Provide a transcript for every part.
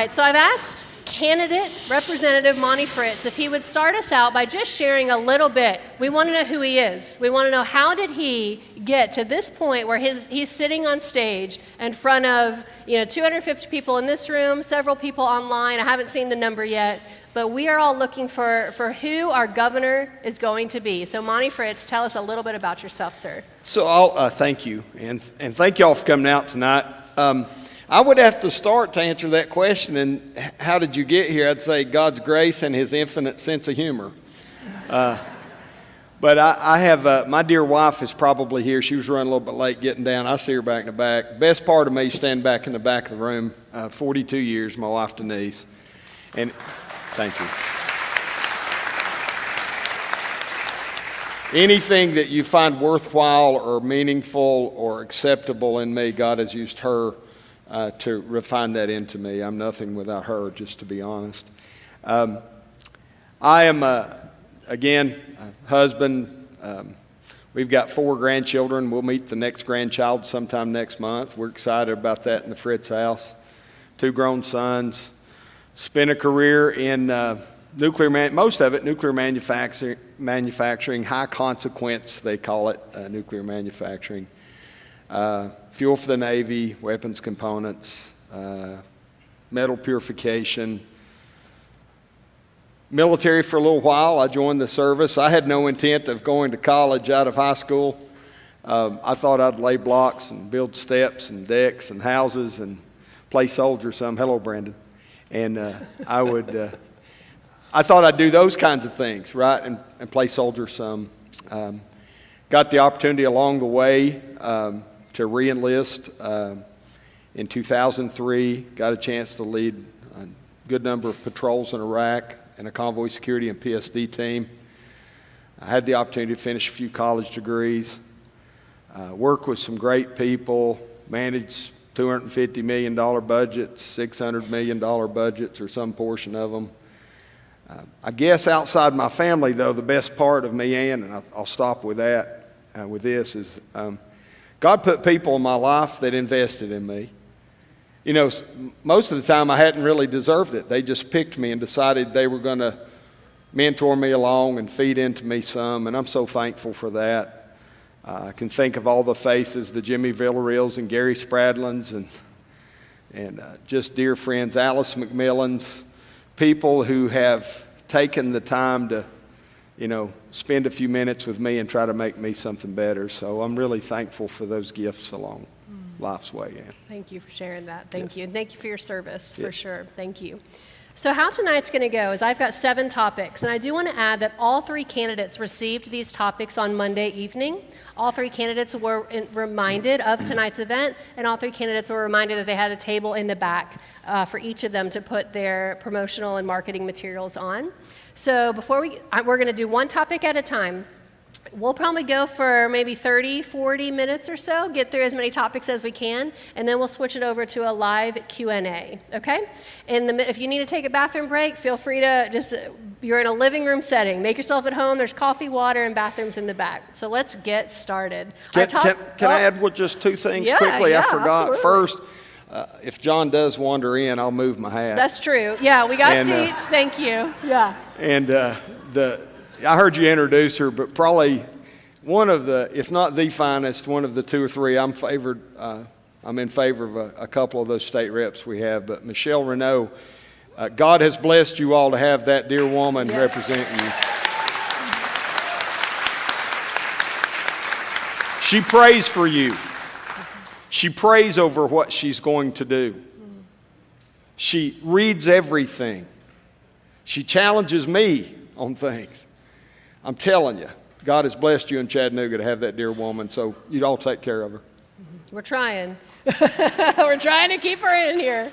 right, so I've asked candidate Representative Monty Fritts if he would start us out by just sharing a little bit. We want to know who he is. We want to know, how did he get to this point where he's sitting on stage in front of 250 people in this room, several people online. I haven't seen the number yet, but we are all looking for who our governor is going to be. So Monty Fritts, tell us a little bit about yourself, sir. So I'll thank you, and thank y'all for coming out tonight. I would have to start to answer that question, and how did you get here? I'd say God's grace and his infinite sense of humor. But I have, my dear wife is probably here. She was running a little bit late getting down. I see her back in the back. Best part of me standing back in the back of the room, 42 years, my wife Denise. And thank you. Anything that you find worthwhile or meaningful or acceptable in me, God has used her to refine that into me. I'm nothing without her, just to be honest. I am, again, a husband. We've got 4 grandchildren. We'll meet the next grandchild sometime next month. We're excited about that in the Fritts house. 2 grown sons. Spent a career in most of it nuclear manufacturing, high consequence, they call it, nuclear manufacturing. Fuel for the Navy, weapons components, metal purification. Military for a little while. I joined the service. I had no intent of going to college out of high school. I thought I'd lay blocks and build steps and decks and houses and play soldier some. Hello, Brandon. And I thought I'd do those kinds of things, right, and play soldier some. Got the opportunity along the way to re-enlist in 2003. Got a chance to lead a good number of patrols in Iraq and a convoy security and PSD team. I had the opportunity to finish a few college degrees, work with some great people, manage $250 million budgets, $600 million budgets, or some portion of them. I guess outside my family, though, the best part of me, and I'll stop with that, with this, is God put people in my life that invested in me. Most of the time I hadn't really deserved it. They just picked me and decided they were going to mentor me along and feed into me some, and I'm so thankful for that. I can think of all the faces, the Jimmy Villareals and Gary Spradlins and just dear friends, Alice McMillan's, people who have taken the time to, spend a few minutes with me and try to make me something better. So I'm really thankful for those gifts along life's way. Yeah. Thank you for sharing that. Thank Yes. you. And thank you for your service, Yes. for sure. Thank you. So how tonight's going to go is I've got 7 topics, and I do want to add that all 3 candidates received these topics on Monday evening. All 3 candidates were reminded of tonight's event, and all 3 candidates were reminded that they had a table in the back for each of them to put their promotional and marketing materials on. So we're going to do one topic at a time. We'll probably go for maybe 30, 40 minutes or so, get through as many topics as we can, and then we'll switch it over to a live Q&A, okay? If you need to take a bathroom break, feel free to you're in a living room setting. Make yourself at home. There's coffee, water, and bathrooms in the back. So let's get started. Can I add just 2 things quickly? Yeah, I forgot. absolutely. First, if John does wander in, I'll move my hat. That's true. Yeah, we got seats. Thank you. Yeah. And I heard you introduce her, but probably one of the, if not the finest, one of the 2 or 3, I'm in favor of a couple of those state reps we have. But Michelle Renault, God has blessed you all to have that dear woman representing you. She prays for you. She prays over what she's going to do. She reads everything. She challenges me on things. I'm telling you, God has blessed you in Chattanooga to have that dear woman, so you all take care of her. We're trying. We're trying to keep her in here.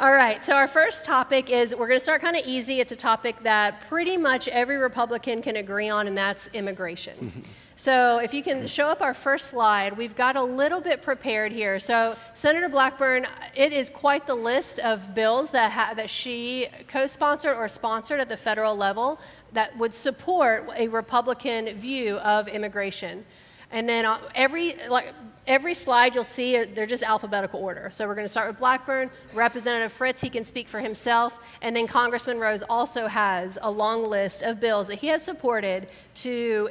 All right, so our first topic is, we're going to start kind of easy. It's a topic that pretty much every Republican can agree on, and that's immigration. So if you can show up our first slide, we've got a little bit prepared here. So Senator Blackburn, it is quite the list of bills that she co-sponsored or sponsored at the federal level that would support a Republican view of immigration. And then every slide you'll see, they're just alphabetical order. So we're going to start with Blackburn, Representative Fritts, he can speak for himself, and then Congressman Rose also has a long list of bills that he has supported to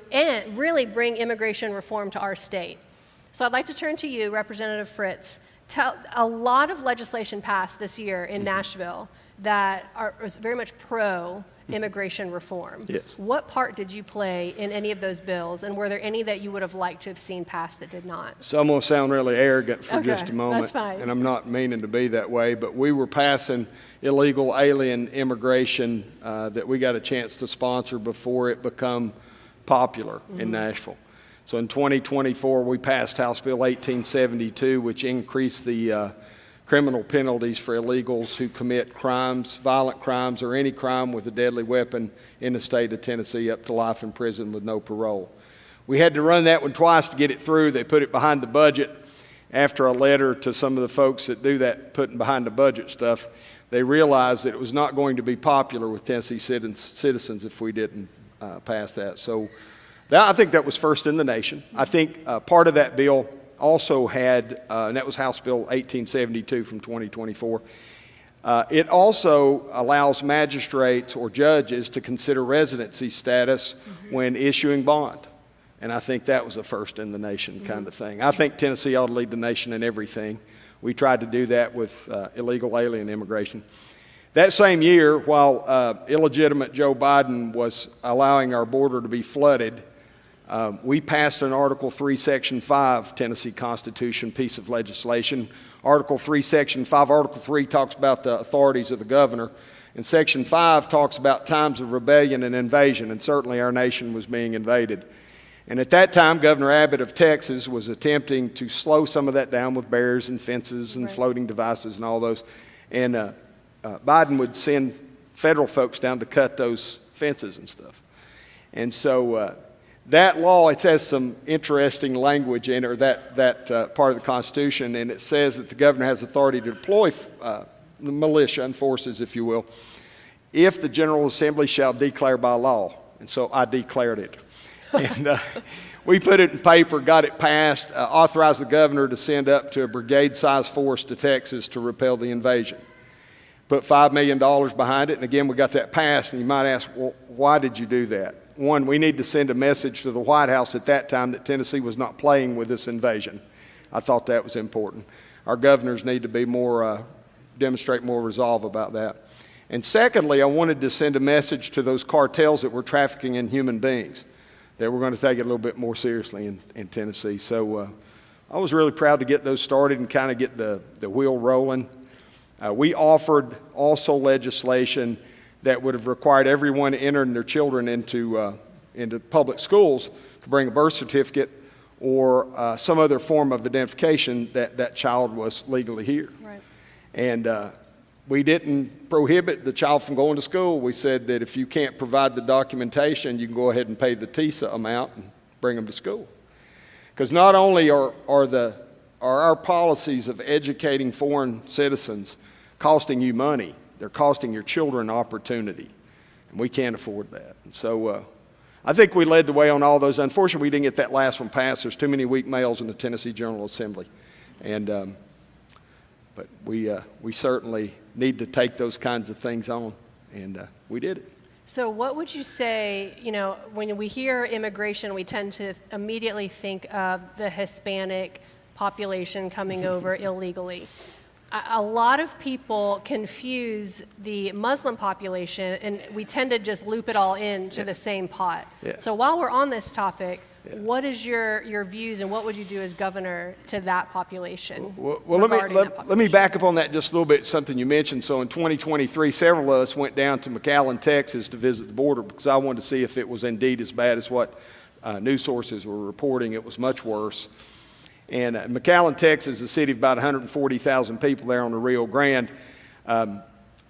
really bring immigration reform to our state. So I'd like to turn to you, Representative Fritts. A lot of legislation passed this year in Nashville that is very much pro-immigration reform. Yes. What part did you play in any of those bills, and were there any that you would have liked to have seen passed that did not? So I'm going to sound really arrogant for Okay, just a moment. that's fine. And I'm not meaning to be that way, but we were passing illegal alien immigration that we got a chance to sponsor before it become popular in Nashville. So in 2024, we passed House Bill 1872, which increased the criminal penalties for illegals who commit crimes, violent crimes, or any crime with a deadly weapon in the state of Tennessee up to life in prison with no parole. We had to run that one twice to get it through. They put it behind the budget after a letter to some of the folks that do that putting behind the budget stuff. They realized that it was not going to be popular with Tennessee citizens if we didn't pass that. So I think that was first in the nation. I think part of that bill also had, and that was House Bill 1872 from 2024, it also allows magistrates or judges to consider residency status when issuing bond. And I think that was a first in the nation kind of thing. I think Tennessee ought to lead the nation in everything. We tried to do that with illegal alien immigration. That same year, while illegitimate Joe Biden was allowing our border to be flooded, we passed an Article 3, Section 5 Tennessee Constitution piece of legislation. Article 3, Section 5, Article 3 talks about the authorities of the governor, and Section 5 talks about times of rebellion and invasion, and certainly our nation was being invaded. And at that time, Governor Abbott of Texas was attempting to slow some of that down with barriers and fences and floating devices and all those. And Biden would send federal folks down to cut those fences and stuff. And so that law, it has some interesting language in it, that part of the Constitution, and it says that the governor has authority to deploy the militia and forces, if you will, if the General Assembly shall declare by law. And so I declared it. And we put it in paper, got it passed, authorized the governor to send up to a brigade-sized force to Texas to repel the invasion. Put $5 million behind it, and again, we got that passed. And you might ask, well, why did you do that? One, we need to send a message to the White House at that time that Tennessee was not playing with this invasion. I thought that was important. Our governors need to be demonstrate more resolve about that. And secondly, I wanted to send a message to those cartels that were trafficking in human beings, that we're going to take it a little bit more seriously in Tennessee. So I was really proud to get those started and kind of get the wheel rolling. We offered also legislation that would have required everyone entering their children into public schools to bring a birth certificate or some other form of identification that child was legally here. Right. And we didn't prohibit the child from going to school. We said that if you can't provide the documentation, you can go ahead and pay the TISA amount and bring them to school. Because not only are our policies of educating foreign citizens costing you money, they're costing your children opportunity, and we can't afford that. And so I think we led the way on all those. Unfortunately, we didn't get that last one passed. There's too many weak males in the Tennessee General Assembly. And but we certainly need to take those kinds of things on, and we did it. So what would you say, when we hear immigration, we tend to immediately think of the Hispanic population coming over illegally. A lot of people confuse the Muslim population, and we tend to just loop it all into the same pot. Yeah. So while we're on this topic, what is your views, and what would you do as governor to that population? Well, let me back up on that just a little bit, something you mentioned. So in 2023, several of us went down to McAllen, Texas to visit the border because I wanted to see if it was indeed as bad as what news sources were reporting. It was much worse. And McAllen, Texas, is a city of about 140,000 people there on the Rio Grande,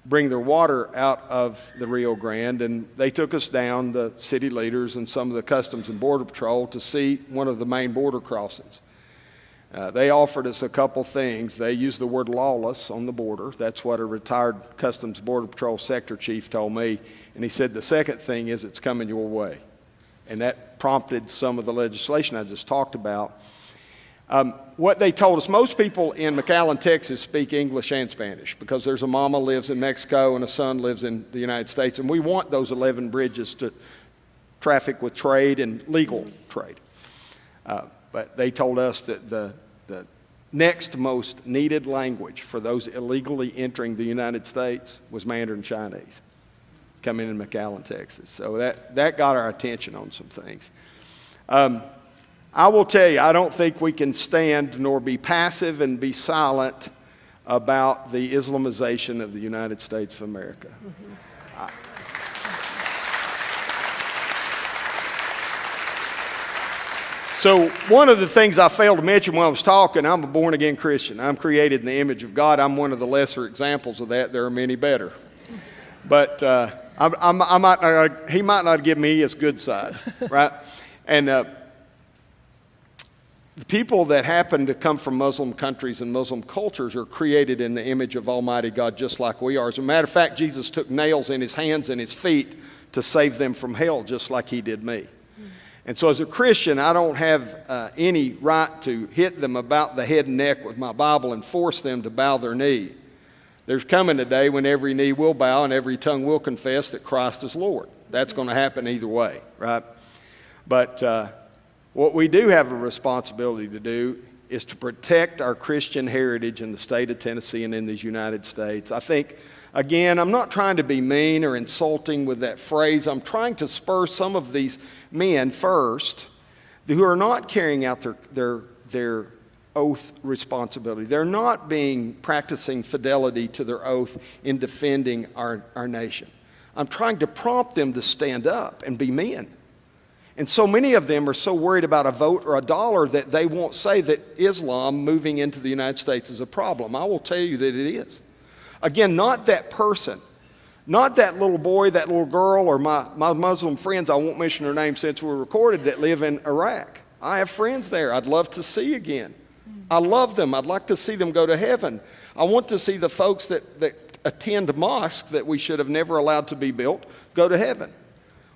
bring their water out of the Rio Grande, and they took us down, the city leaders and some of the Customs and Border Patrol, to see one of the main border crossings. They offered us a couple things. They used the word lawless on the border. That's what a retired Customs Border Patrol sector chief told me. And he said the second thing is it's coming your way. And that prompted some of the legislation I just talked about. What they told us, most people in McAllen, Texas speak English and Spanish because there's a mama lives in Mexico and a son lives in the United States, and we want those 11 bridges to traffic with trade and legal trade. But they told us that the next most needed language for those illegally entering the United States was Mandarin Chinese coming in McAllen, Texas. So that got our attention on some things. I will tell you, I don't think we can stand nor be passive and be silent about the Islamization of the United States of America. So one of the things I failed to mention when I was talking, I'm a born-again Christian. I'm created in the image of God. I'm one of the lesser examples of that. There are many better. But he might not give me his good side, right? And the people that happen to come from Muslim countries and Muslim cultures are created in the image of Almighty God just like we are. As a matter of fact, Jesus took nails in his hands and his feet to save them from hell just like he did me. And so as a Christian, I don't have any right to hit them about the head and neck with my Bible and force them to bow their knee. There's coming a day when every knee will bow and every tongue will confess that Christ is Lord. That's going to happen either way, right? But what we do have a responsibility to do is to protect our Christian heritage in the state of Tennessee and in these United States. I think, again, I'm not trying to be mean or insulting with that phrase. I'm trying to spur some of these men first who are not carrying out their oath responsibility. They're not practicing fidelity to their oath in defending our nation. I'm trying to prompt them to stand up and be men. And so many of them are so worried about a vote or a dollar that they won't say that Islam moving into the United States is a problem. I will tell you that it is. Again, not that person, not that little boy, that little girl, or my Muslim friends, I won't mention their names since we're recorded, that live in Iraq. I have friends there I'd love to see again. I love them. I'd like to see them go to heaven. I want to see the folks that attend mosques that we should have never allowed to be built go to heaven.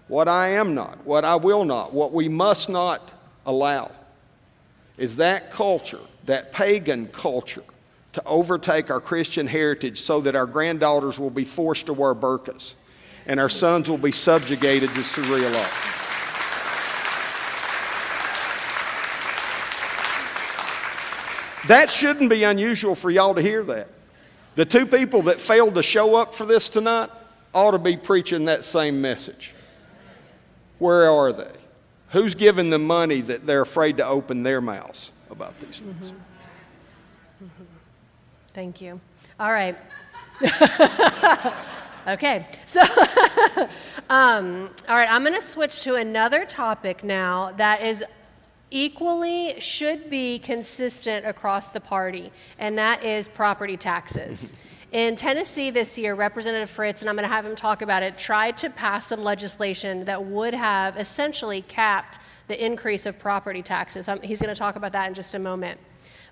What I am not, what I will not, what we must not allow is that culture, that pagan culture, to overtake our Christian heritage so that our granddaughters will be forced to wear burqas and our sons will be subjugated to Sharia law. That shouldn't be unusual for y'all to hear that. The two people that failed to show up for this tonight ought to be preaching that same message. Where are they? Who's giving them money that they're afraid to open their mouths about these things? Thank you. All right. Okay. So, all right, I'm going to switch to another topic now that is equally should be consistent across the party, and that is property taxes. In Tennessee this year, Representative Fritts, and I'm going to have him talk about it, tried to pass some legislation that would have essentially capped the increase of property taxes. He's going to talk about that in just a moment.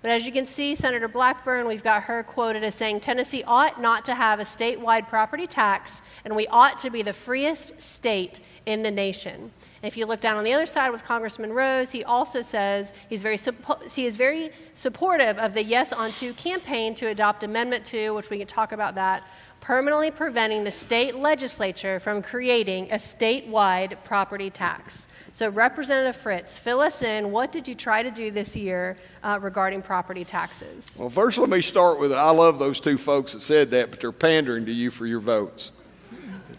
But as you can see, Senator Blackburn, we've got her quoted as saying, Tennessee ought not to have a statewide property tax, and we ought to be the freest state in the nation. If you look down on the other side with Congressman Rose, he also says he is very supportive of the Yes on 2 campaign to adopt Amendment 2, which we can talk about that, permanently preventing the state legislature from creating a statewide property tax. So Representative Fritts, fill us in. What did you try to do this year regarding property taxes? Well, first let me start with it. I love those two folks that said that, but they're pandering to you for your votes.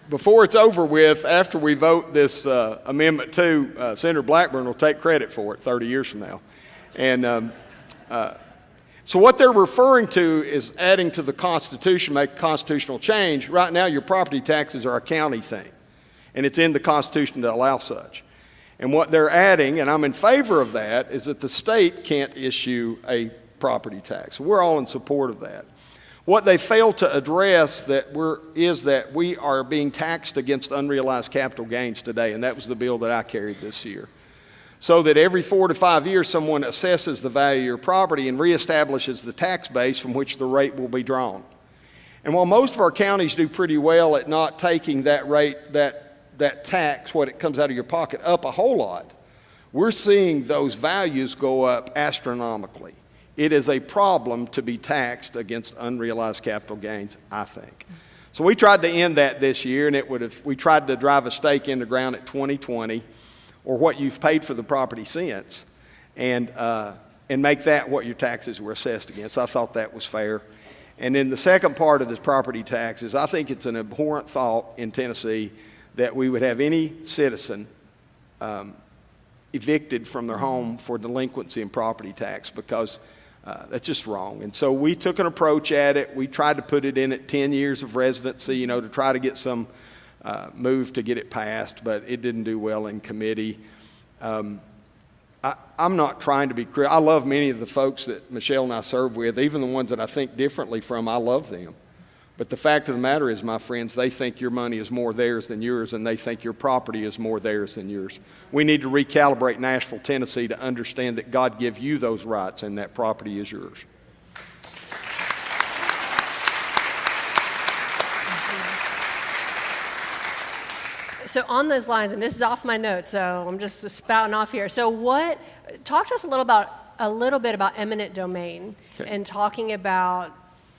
Before it's over with, after we vote this Amendment 2, Senator Blackburn will take credit for it 30 years from now. And so what they're referring to is adding to the Constitution, make a constitutional change. Right now, your property taxes are a county thing, and it's in the Constitution to allow such. And what they're adding, and I'm in favor of that, is that the state can't issue a property tax. We're all in support of that. What they fail to address is that we are being taxed against unrealized capital gains today, and that was the bill that I carried this year. So that every 4 to 5 years, someone assesses the value of your property and reestablishes the tax base from which the rate will be drawn. And while most of our counties do pretty well at not taking that rate, that tax, what it comes out of your pocket, up a whole lot, we're seeing those values go up astronomically. It is a problem to be taxed against unrealized capital gains, I think. So we tried to end that this year, and we tried to drive a stake in the ground at 2020, or what you've paid for the property since, and make that what your taxes were assessed against. I thought that was fair. And then the second part of this property taxes, I think it's an abhorrent thought in Tennessee that we would have any citizen evicted from their home for delinquency in property tax, because that's just wrong. And so we took an approach at it. We tried to put it in at 10 years of residency, you know, to try to get some move to get it passed, but it didn't do well in committee. I'm not trying to be critical. I love many of the folks that Michelle and I serve with, even the ones that I think differently from. I love them. But the fact of the matter is, my friends, they think your money is more theirs than yours, and they think your property is more theirs than yours. We need to recalibrate Nashville, Tennessee to understand that God gave you those rights and that property is yours. So on those lines, and this is off my notes, so I'm just spouting off here. So talk to us a little bit about eminent domain, okay, and talking about,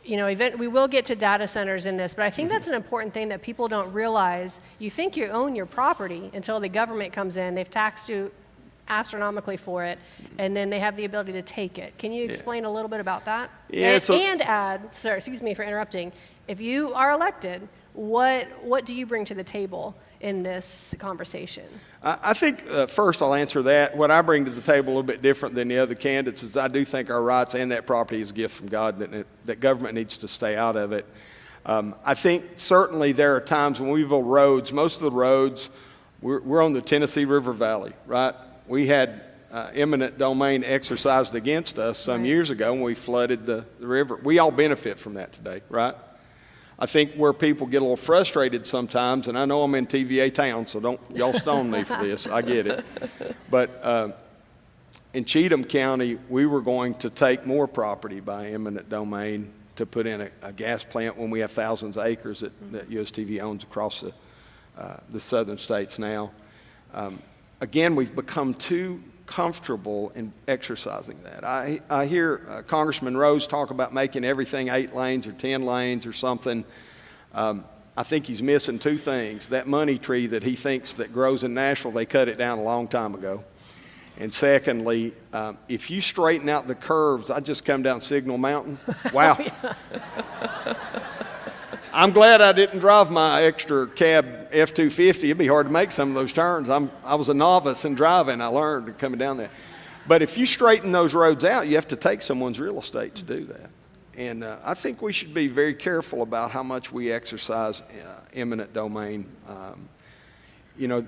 you know, we will get to data centers in this, but I think that's an important thing that people don't realize. You think you own your property until the government comes in, they've taxed you astronomically for it, and then they have the ability to take it. Can you explain a little bit about that? Yeah, and add, sir, excuse me for interrupting, if you are elected, what do you bring to the table in this conversation? I think first I'll answer that. What I bring to the table a little bit different than the other candidates is I do think our rights and that property is a gift from God, that government needs to stay out of it. I think certainly there are times when we build roads, most of the roads, we're on the Tennessee River Valley, right? We had eminent domain exercised against us some years ago when we flooded the river. We all benefit from that today, right? I think where people get a little frustrated sometimes, and I know I'm in TVA town, so don't y'all stone me for this, I get it. But in Cheatham County, we were going to take more property by eminent domain to put in a gas plant when we have thousands of acres that USTV owns across the southern states now. Again, we've become too comfortable in exercising that. I hear Congressman Rose talk about making everything 8 lanes or 10 lanes or something. I think he's missing 2 things. That money tree that he thinks that grows in Nashville, they cut it down a long time ago. And secondly, if you straighten out the curves, I just come down Signal Mountain. Wow. I'm glad I didn't drive my extra cab F-250. It'd be hard to make some of those turns. I was a novice in driving. I learned coming down there. But if you straighten those roads out, you have to take someone's real estate to do that. And I think we should be very careful about how much we exercise eminent domain. You know,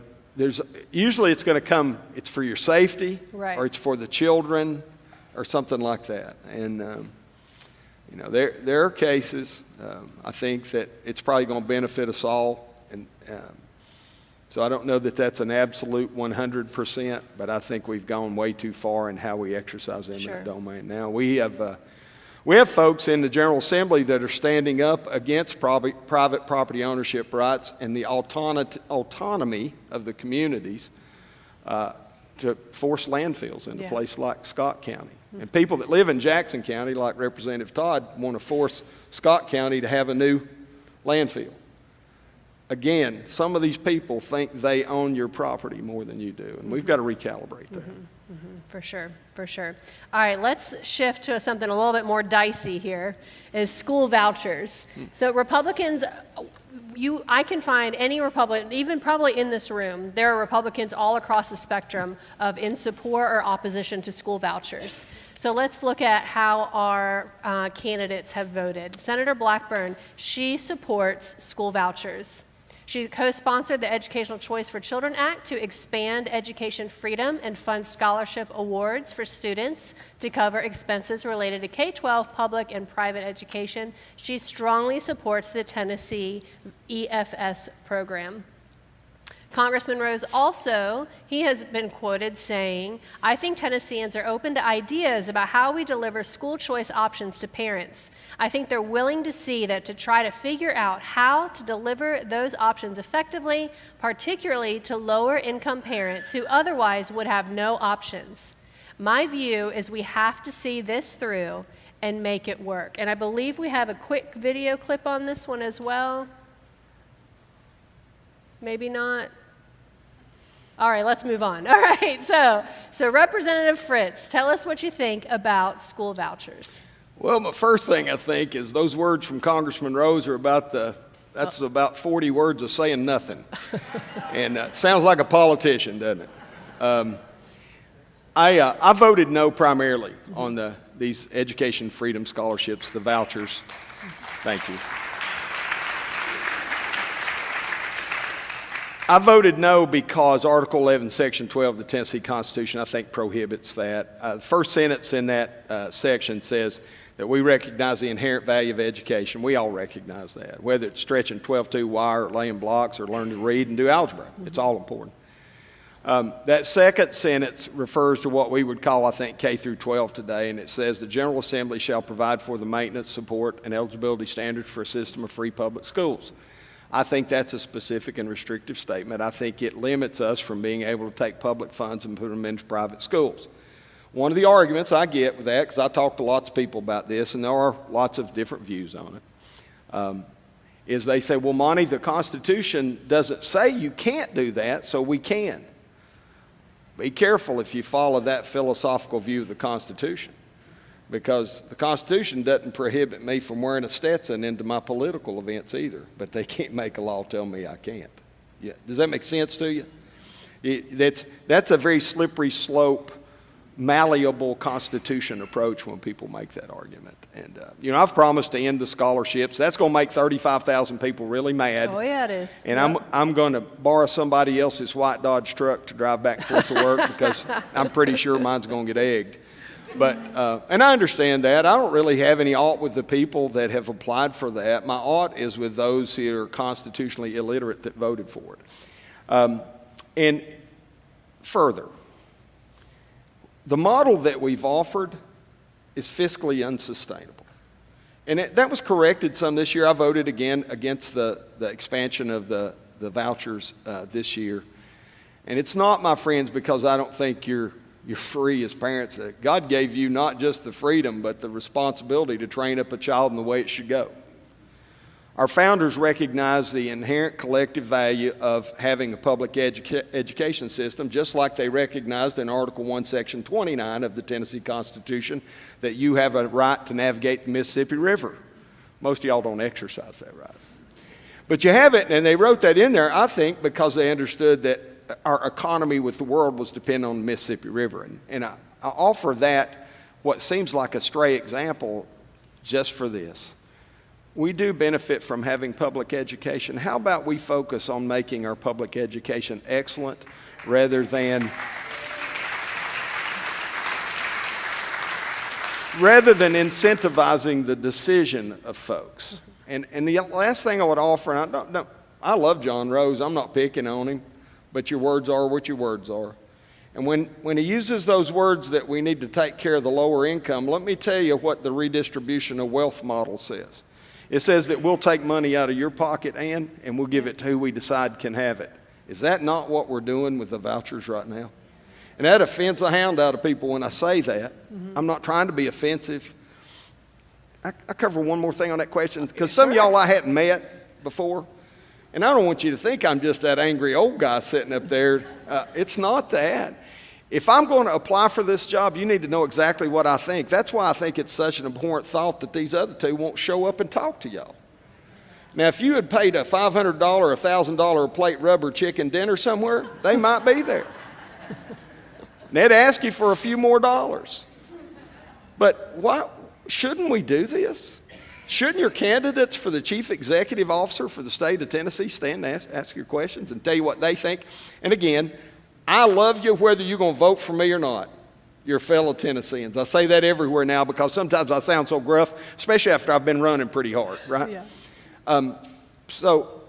usually it's going to come, it's for your safety, or it's for the children, or something like that. And you know, there are cases, I think, that it's probably going to benefit us all. And so I don't know that that's an absolute 100%, but I think we've gone way too far in how we exercise eminent domain. Now, we have folks in the General Assembly that are standing up against private property ownership rights and the autonomy of the communities to force landfills into places like Scott County. And people that live in Jackson County, like Representative Todd, want to force Scott County to have a new landfill. Again, some of these people think they own your property more than you do, and we've got to recalibrate that. For sure, for sure. All right, let's shift to something a little bit more dicey here, is school vouchers. So Republicans, I can find any Republican, even probably in this room, there are Republicans all across the spectrum of in support or opposition to school vouchers. So let's look at how our candidates have voted. Senator Blackburn, she supports school vouchers. She co-sponsored the Educational Choice for Children Act to expand education freedom and fund scholarship awards for students to cover expenses related to K-12 public and private education. She strongly supports the Tennessee EFS program. Congressman Rose also, he has been quoted saying, "I think Tennesseans are open to ideas about how we deliver school choice options to parents. I think they're willing to see that to try to figure out how to deliver those options effectively, particularly to lower income parents who otherwise would have no options. My view is we have to see this through and make it work." And I believe we have a quick video clip on this one as well. Maybe not. All right, let's move on. All right, so Representative Fritts, tell us what you think about school vouchers. Well, the first thing I think is those words from Congressman Rose are about about 40 words of saying nothing. And sounds like a politician, doesn't it? I voted no primarily on these education freedom scholarships, the vouchers. Thank you. I voted no because Article 11, Section 12 of the Tennessee Constitution, I think, prohibits that. The first sentence in that section says that we recognize the inherent value of education. We all recognize that, whether it's stretching 12-2 wire or laying blocks or learning to read and do algebra. It's all important. That second sentence refers to what we would call, I think, K through 12 today, and it says the General Assembly shall provide for the maintenance, support, and eligibility standards for a system of free public schools. I think that's a specific and restrictive statement. I think it limits us from being able to take public funds and put them into private schools. One of the arguments I get with that, because I talk to lots of people about this, and there are lots of different views on it, is they say, well, Monty, the Constitution doesn't say you can't do that, so we can. Be careful if you follow that philosophical view of the Constitution, because the Constitution doesn't prohibit me from wearing a Stetson into my political events either, but they can't make a law tell me I can't. Yeah. Does that make sense to you? That's a very slippery slope, malleable Constitution approach when people make that argument. And, I've promised to end the scholarships. That's going to make 35,000 people really mad. Oh, yeah, it is. And yep. I'm going to borrow somebody else's white Dodge truck to drive back and forth to work because I'm pretty sure mine's going to get egged. But, and I understand that. I don't really have any ought with the people that have applied for that. My ought is with those who are constitutionally illiterate that voted for it. And further, the model that we've offered is fiscally unsustainable. And that was corrected some this year. I voted again against the expansion of the vouchers this year. And it's not, my friends, because I don't think you're free as parents. God gave you not just the freedom, but the responsibility to train up a child in the way it should go. Our founders recognized the inherent collective value of having a public education system, just like they recognized in Article 1, Section 29 of the Tennessee Constitution that you have a right to navigate the Mississippi River. Most of y'all don't exercise that right. But you have it, and they wrote that in there, I think, because they understood that our economy with the world was dependent on the Mississippi River. And I offer that, what seems like a stray example, just for this. We do benefit from having public education. How about we focus on making our public education excellent rather than incentivizing the decision of folks? And the last thing I would offer, and I love John Rose, I'm not picking on him, but your words are what your words are. And when he uses those words that we need to take care of the lower income, let me tell you what the redistribution of wealth model says. It says that we'll take money out of your pocket, Ann, and we'll give it to who we decide can have it. Is that not what we're doing with the vouchers right now? And that offends the hound out of people when I say that. Mm-hmm. I'm not trying to be offensive. I cover one more thing on that question, because some of y'all I hadn't met before. And I don't want you to think I'm just that angry old guy sitting up there. It's not that. If I'm going to apply for this job, you need to know exactly what I think. That's why I think it's such an abhorrent thought that these other two won't show up and talk to y'all. Now, if you had paid a $500 or $1,000 a plate rubber chicken dinner somewhere, they might be there. And they'd ask you for a few more dollars. But why shouldn't we do this? Shouldn't your candidates for the chief executive officer for the state of Tennessee stand and ask your questions and tell you what they think? And again, I love you whether you're going to vote for me or not. You're fellow Tennesseans. I say that everywhere now because sometimes I sound so gruff, especially after I've been running pretty hard, right? Yeah. So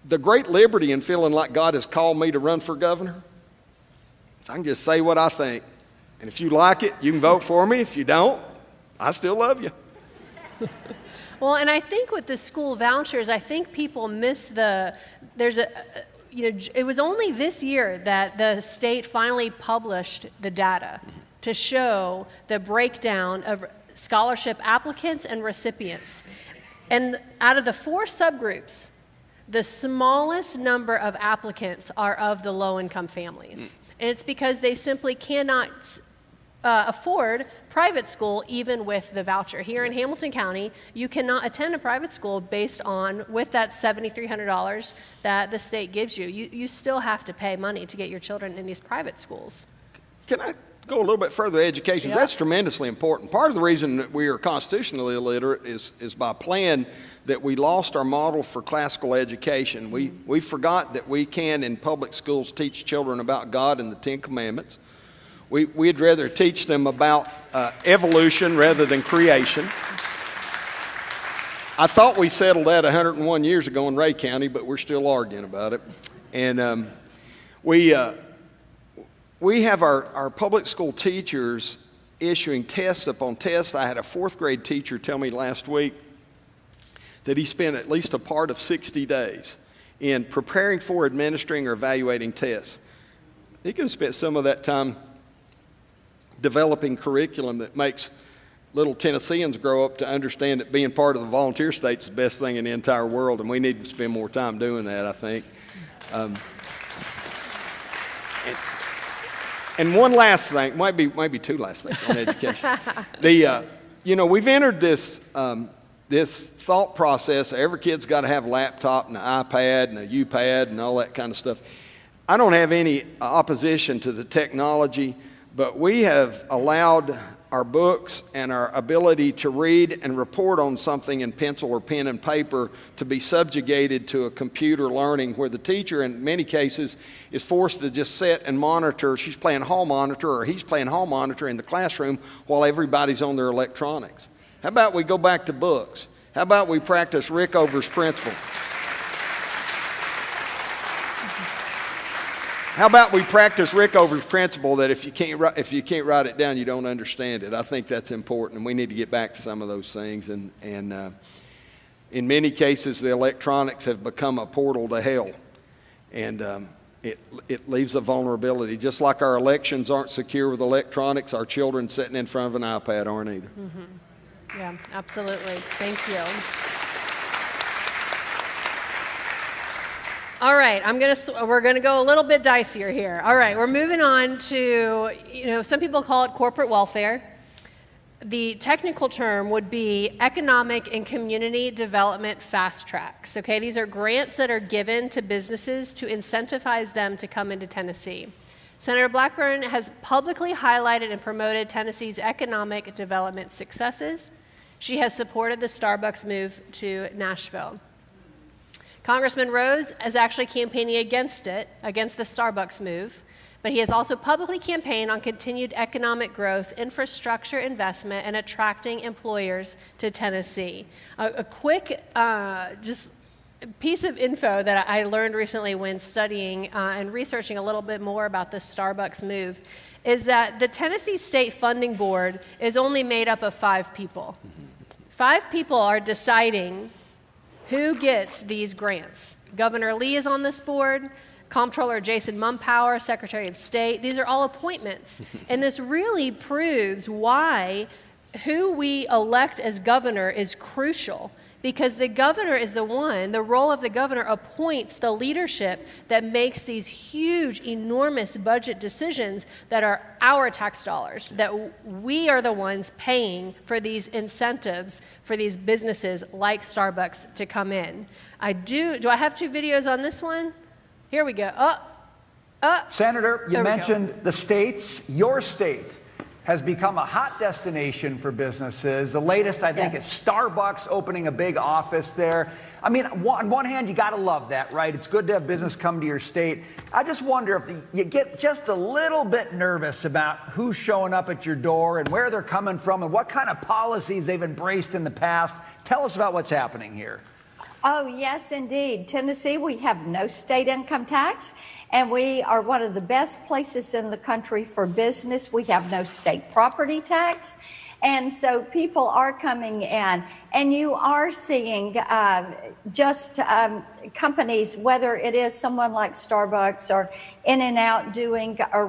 the great liberty in feeling like God has called me to run for governor, I can just say what I think. And if you like it, you can vote for me. If you don't, I still love you. Well, and I think with the school vouchers, I think people miss it was only this year that the state finally published the data to show the breakdown of scholarship applicants and recipients. And out of the 4 subgroups, the smallest number of applicants are of the low-income families. And it's because they simply cannot afford private school even with the voucher. Here in Hamilton County, you cannot attend a private school with that $7,300 that the state gives you. You still have to pay money to get your children in these private schools. Can I go a little bit further? Education, Yeah. That's tremendously important. Part of the reason that we are constitutionally illiterate is by plan that we lost our model for classical education. We forgot that we can, in public schools, teach children about God and the 10 Commandments. We'd rather teach them about evolution rather than creation. I thought we settled that 101 years ago in Ray County, but we're still arguing about it. And we have our public school teachers issuing tests upon tests. I had a 4th grade teacher tell me last week that he spent at least a part of 60 days in preparing for, administering, or evaluating tests. He could have spent some of that time developing curriculum that makes little Tennesseans grow up to understand that being part of the volunteer state is the best thing in the entire world, and we need to spend more time doing that, I think. And one last thing, might be 2 last things on education. We've entered this thought process. Every kid's got to have a laptop and an iPad and a U-Pad and all that kind of stuff. I don't have any opposition to the technology, but we have allowed our books and our ability to read and report on something in pencil or pen and paper to be subjugated to a computer learning where the teacher in many cases is forced to just sit and monitor. She's playing hall monitor or he's playing hall monitor in the classroom while everybody's on their electronics. How about we go back to books? How about we practice Rickover's principle? How about we practice Rickover's principle that if you can't write it down, you don't understand it? I think that's important, and we need to get back to some of those things. And in many cases, the electronics have become a portal to hell, and it leaves a vulnerability. Just like our elections aren't secure with electronics, our children sitting in front of an iPad aren't either. Mm-hmm. Yeah, absolutely. Thank you. All right, we're gonna go a little bit dicier here. All right, we're moving on to, some people call it corporate welfare. The technical term would be economic and community development fast tracks. Okay, these are grants that are given to businesses to incentivize them to come into Tennessee. Senator Blackburn has publicly highlighted and promoted Tennessee's economic development successes. She has supported the Starbucks move to Nashville. Congressman Rose is actually campaigning against the Starbucks move, but he has also publicly campaigned on continued economic growth, infrastructure investment, and attracting employers to Tennessee. A quick just piece of info that I learned recently when studying and researching a little bit more about the Starbucks move is that the Tennessee State Funding Board is only made up of 5 people. 5 people are deciding who gets these grants. Governor Lee is on this board, Comptroller Jason Mumpower, Secretary of State. These are all appointments. And this really proves why who we elect as governor is crucial, because the governor is the role of the governor appoints the leadership that makes these huge, enormous budget decisions that are our tax dollars, that we are the ones paying for these incentives for these businesses like Starbucks to come in. Do I have 2 videos on this one? Here we go. Senator, you mentioned the states. Your state has become a hot destination for businesses. The latest, I think, is Starbucks opening a big office there. I mean, on one hand, you got to love that, right? It's good to have business come to your state. I just wonder if you get just a little bit nervous about who's showing up at your door and where they're coming from and what kind of policies they've embraced in the past. Tell us about what's happening here. Oh, yes, indeed. Tennessee, we have no state income tax, and we are one of the best places in the country for business. We have no state property tax. And so people are coming in, and you are seeing companies, whether it is someone like Starbucks or In-N-Out doing a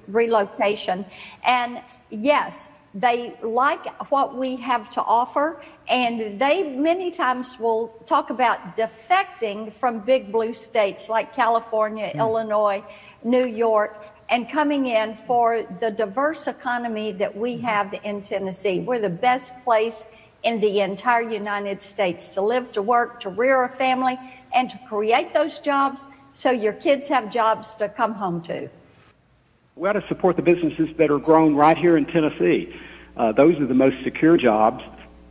relocation. And yes, they like what we have to offer, and they many times will talk about defecting from big blue states like California, Illinois, New York, and coming in for the diverse economy that we have in Tennessee. We're the best place in the entire United States to live, to work, to rear a family, and to create those jobs so your kids have jobs to come home to. We ought to support the businesses that are grown right here in Tennessee. Those are the most secure jobs.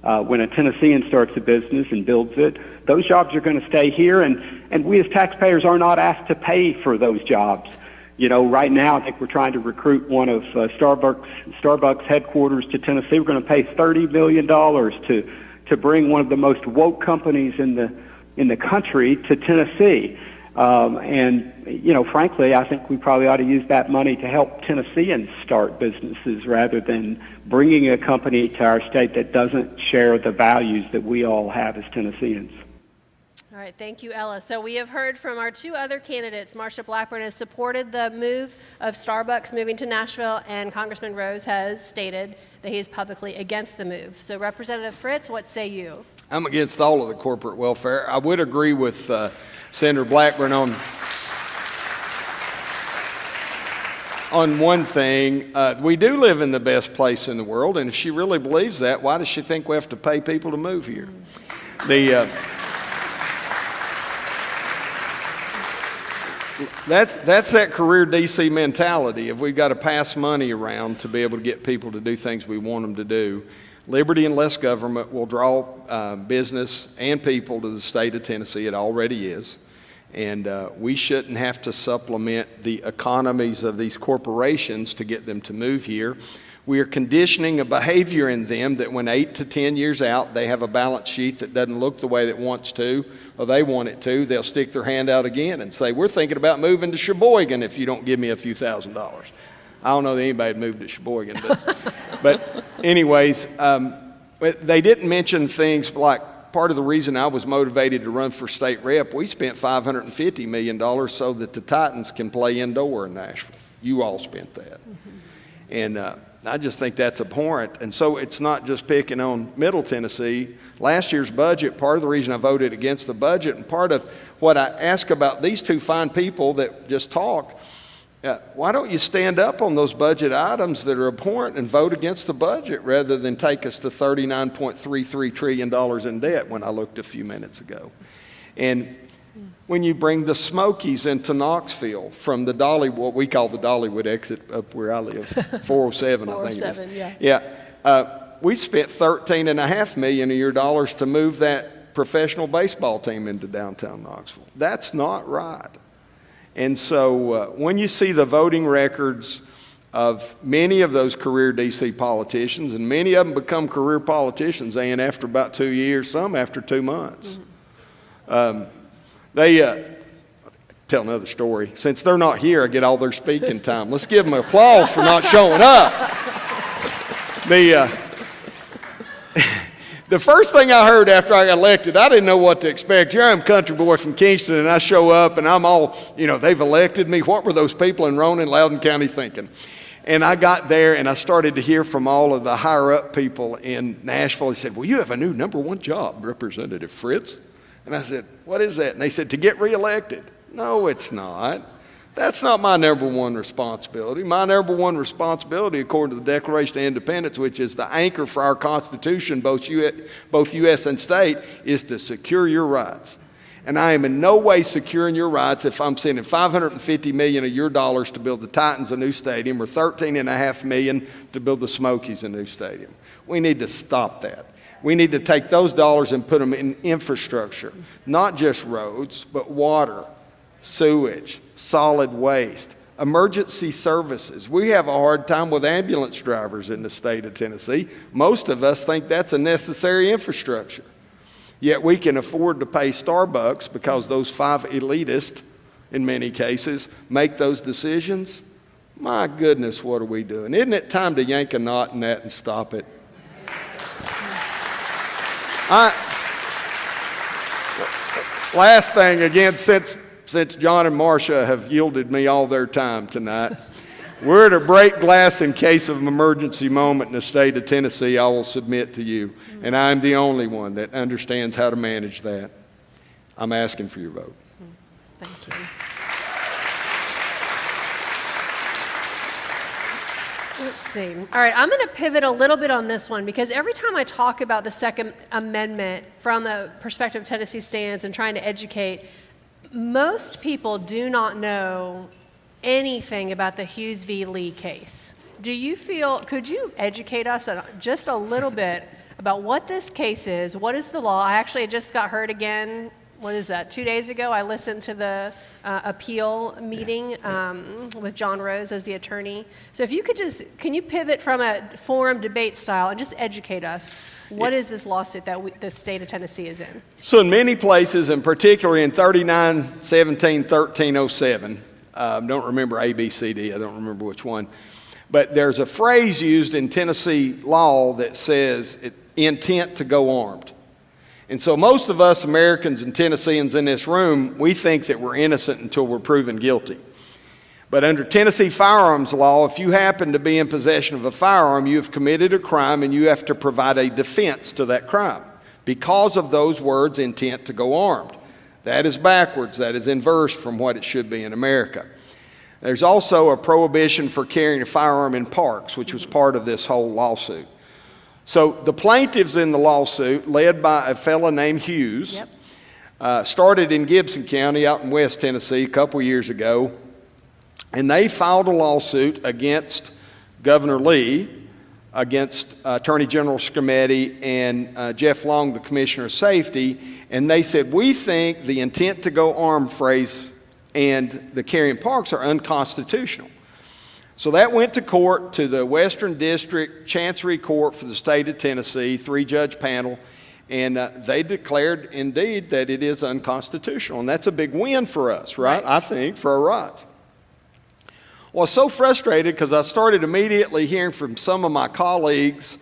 When a Tennessean starts a business and builds it, those jobs are going to stay here, and we as taxpayers are not asked to pay for those jobs. You know, right now, I think we're trying to recruit one of Starbucks headquarters to Tennessee. We're going to pay $30 million to bring one of the most woke companies in the country to Tennessee. And, you know, frankly, I think we probably ought to use that money to help Tennesseans start businesses rather than bringing a company to our state that doesn't share the values that we all have as Tennesseans. All right, thank you, Ella. So we have heard from our two other candidates. Marsha Blackburn has supported the move of Starbucks moving to Nashville, and Congressman Rose has stated that he is publicly against the move. So Representative Fritts, what say you? I'm against all of the corporate welfare. I would agree with Senator Blackburn on one thing. We do live in the best place in the world, and if she really believes that, why does she think we have to pay people to move here? That's that career DC mentality. If we've got to pass money around to be able to get people to do things we want them to do, liberty and less government will draw business and people to the state of Tennessee. It already is. And we shouldn't have to supplement the economies of these corporations to get them to move here. We are conditioning a behavior in them that when 8 to 10 years out, they have a balance sheet that doesn't look the way that it wants to, or they want it to, they'll stick their hand out again and say, we're thinking about moving to Sheboygan if you don't give me a few $1,000s. I don't know that anybody would move to Sheboygan, but anyways, they didn't mention things like part of the reason I was motivated to run for state rep, we spent $550 million so that the Titans can play indoor in Nashville. You all spent that. And I just think that's abhorrent. And so it's not just picking on Middle Tennessee. Last year's budget, part of the reason I voted against the budget, and part of what I ask about these two fine people that just talk, why don't you stand up on those budget items that are abhorrent and vote against the budget rather than take us to $39.33 trillion in debt when I looked a few minutes ago? And when you bring the Smokies into Knoxville from the what we call the Dollywood exit up where I live, 407, I think it is. Yeah. We spent $13.5 million of your dollars to move that professional baseball team into downtown Knoxville. That's not right. And so when you see the voting records of many of those career DC politicians, and many of them become career politicians, and after about 2 years, some after 2 months. Tell another story. Since they're not here, I get all their speaking time. Let's give them applause for not showing up. The first thing I heard after I got elected, I didn't know what to expect. Here I'm a country boy from Kingston, and I show up, and I'm all, they've elected me. What were those people in Rowan and Loudoun County thinking? And I got there, and I started to hear from all of the higher-up people in Nashville. They said, well, you have a new #1 job, Representative Fritts. And I said, what is that? And they said, to get reelected. No, it's not. That's not my #1 responsibility. My #1 responsibility, according to the Declaration of Independence, which is the anchor for our Constitution, both U.S. and state, is to secure your rights. And I am in no way securing your rights if I'm sending $550 million of your dollars to build the Titans a new stadium or $13.5 million to build the Smokies a new stadium. We need to stop that. We need to take those dollars and put them in infrastructure, not just roads, but water, sewage, solid waste, emergency services. We have a hard time with ambulance drivers in the state of Tennessee. Most of us think that's a necessary infrastructure. yet we can afford to pay Starbucks because those 5 elitists, in many cases, make those decisions. My goodness, what are we doing? Isn't it time to yank a knot in that and stop it? Last thing, again, since John and Marsha have yielded me all their time tonight, we're at a break glass in case of an emergency moment in the state of Tennessee, I will submit to you. And I'm the only one that understands how to manage that. I'm asking for your vote. Thank you. Let's see. All right, I'm going to pivot a little bit on this one because every time I talk about the Second Amendment from the perspective of Tennessee Stands and trying to educate, most people do not know anything about the Hughes v. Lee case. Could you educate us just a little bit about what this case is? What is the law? I actually just got heard again. What is that? 2 days ago, I listened to the appeal meeting with John Rose as the attorney. So if you could can you pivot from a forum debate style and just educate us? What is this lawsuit that the state of Tennessee is in? So in many places, and particularly in 3917, 1307, don't remember ABCD, I don't remember which one, but there's a phrase used in Tennessee law that says intent to go armed. And so most of us Americans and Tennesseans in this room, we think that we're innocent until we're proven guilty. But under Tennessee firearms law, if you happen to be in possession of a firearm, you have committed a crime and you have to provide a defense to that crime because of those words, intent to go armed. That is backwards. That is inverse from what it should be in America. There's also a prohibition for carrying a firearm in parks, which was part of this whole lawsuit. So the plaintiffs in the lawsuit, led by a fellow named Hughes, started in Gibson County out in West Tennessee a couple years ago, and they filed a lawsuit against Governor Lee, against Attorney General Scarametti and Jeff Long, the Commissioner of Safety, and they said, we think the intent to go armed phrase and the carrying parks are unconstitutional. So that went to court, to the Western District Chancery Court for the state of Tennessee, 3-judge panel, and they declared indeed that it is unconstitutional. And that's a big win for us, right? I think, for our rights. Well, I was so frustrated because I started immediately hearing from some of my colleagues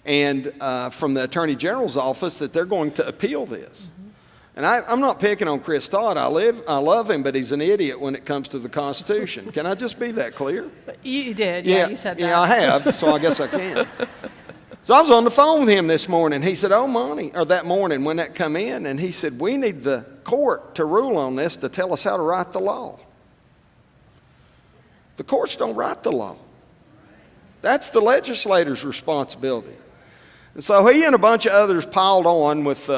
and from the Attorney General's office that they're going to appeal this. And I'm not picking on Chris Todd. I love him, but he's an idiot when it comes to the Constitution. Can I just be that clear? You did, yeah, you said that. Yeah, I have, so I guess I can. So I was on the phone with him this morning. He said, that morning when that come in, and he said, we need the court to rule on this to tell us how to write the law. The courts don't write the law. That's the legislator's responsibility. And so he and a bunch of others piled on with,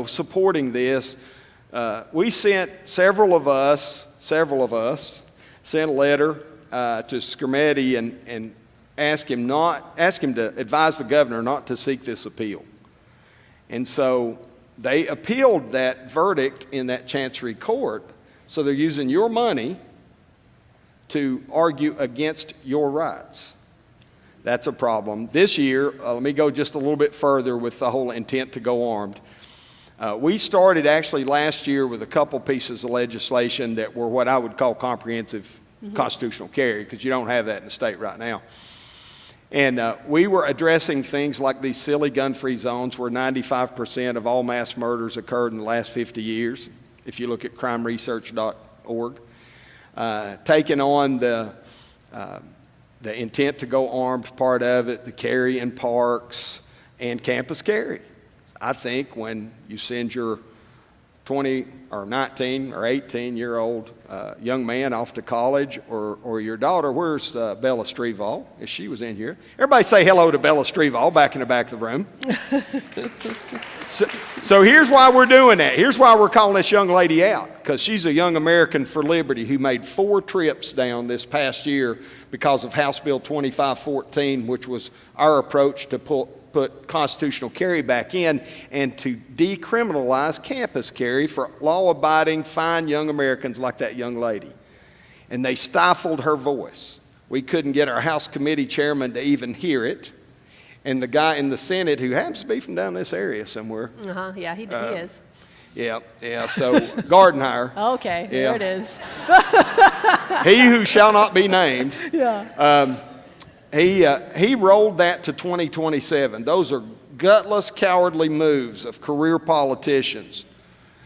supporting this. We sent several of us sent a letter to Scarametti and asked him to advise the governor not to seek this appeal. And so they appealed that verdict in that Chancery Court. So they're using your money to argue against your rights. That's a problem. This year, let me go just a little bit further with the whole intent to go armed. We started actually last year with a couple pieces of legislation that were what I would call comprehensive constitutional carry, because you don't have that in the state right now. And we were addressing things like these silly gun-free zones where 95% of all mass murders occurred in the last 50 years, if you look at crimeresearch.org. Taking on the intent to go armed part of it, the carry in parks, and campus carry. I think when you send your 20 or 19 or 18-year-old young man off to college, or your daughter, where's Bella Streval? If she was in here. Everybody say hello to Bella Streval back in the back of the room. So here's why we're doing that. Here's why we're calling this young lady out, because she's a young American for Liberty who made 4 trips down this past year because of House Bill 2514, which was our approach to put constitutional carry back in and to decriminalize campus carry for law-abiding, fine young Americans like that young lady. And they stifled her voice. We couldn't get our House committee chairman to even hear it. And the guy in the Senate who happens to be from down this area somewhere. Yeah, he is. Yeah, so Gardenhire. Okay, Yeah. there it is. He who shall not be named. Yeah. He rolled that to 2027. Those are gutless, cowardly moves of career politicians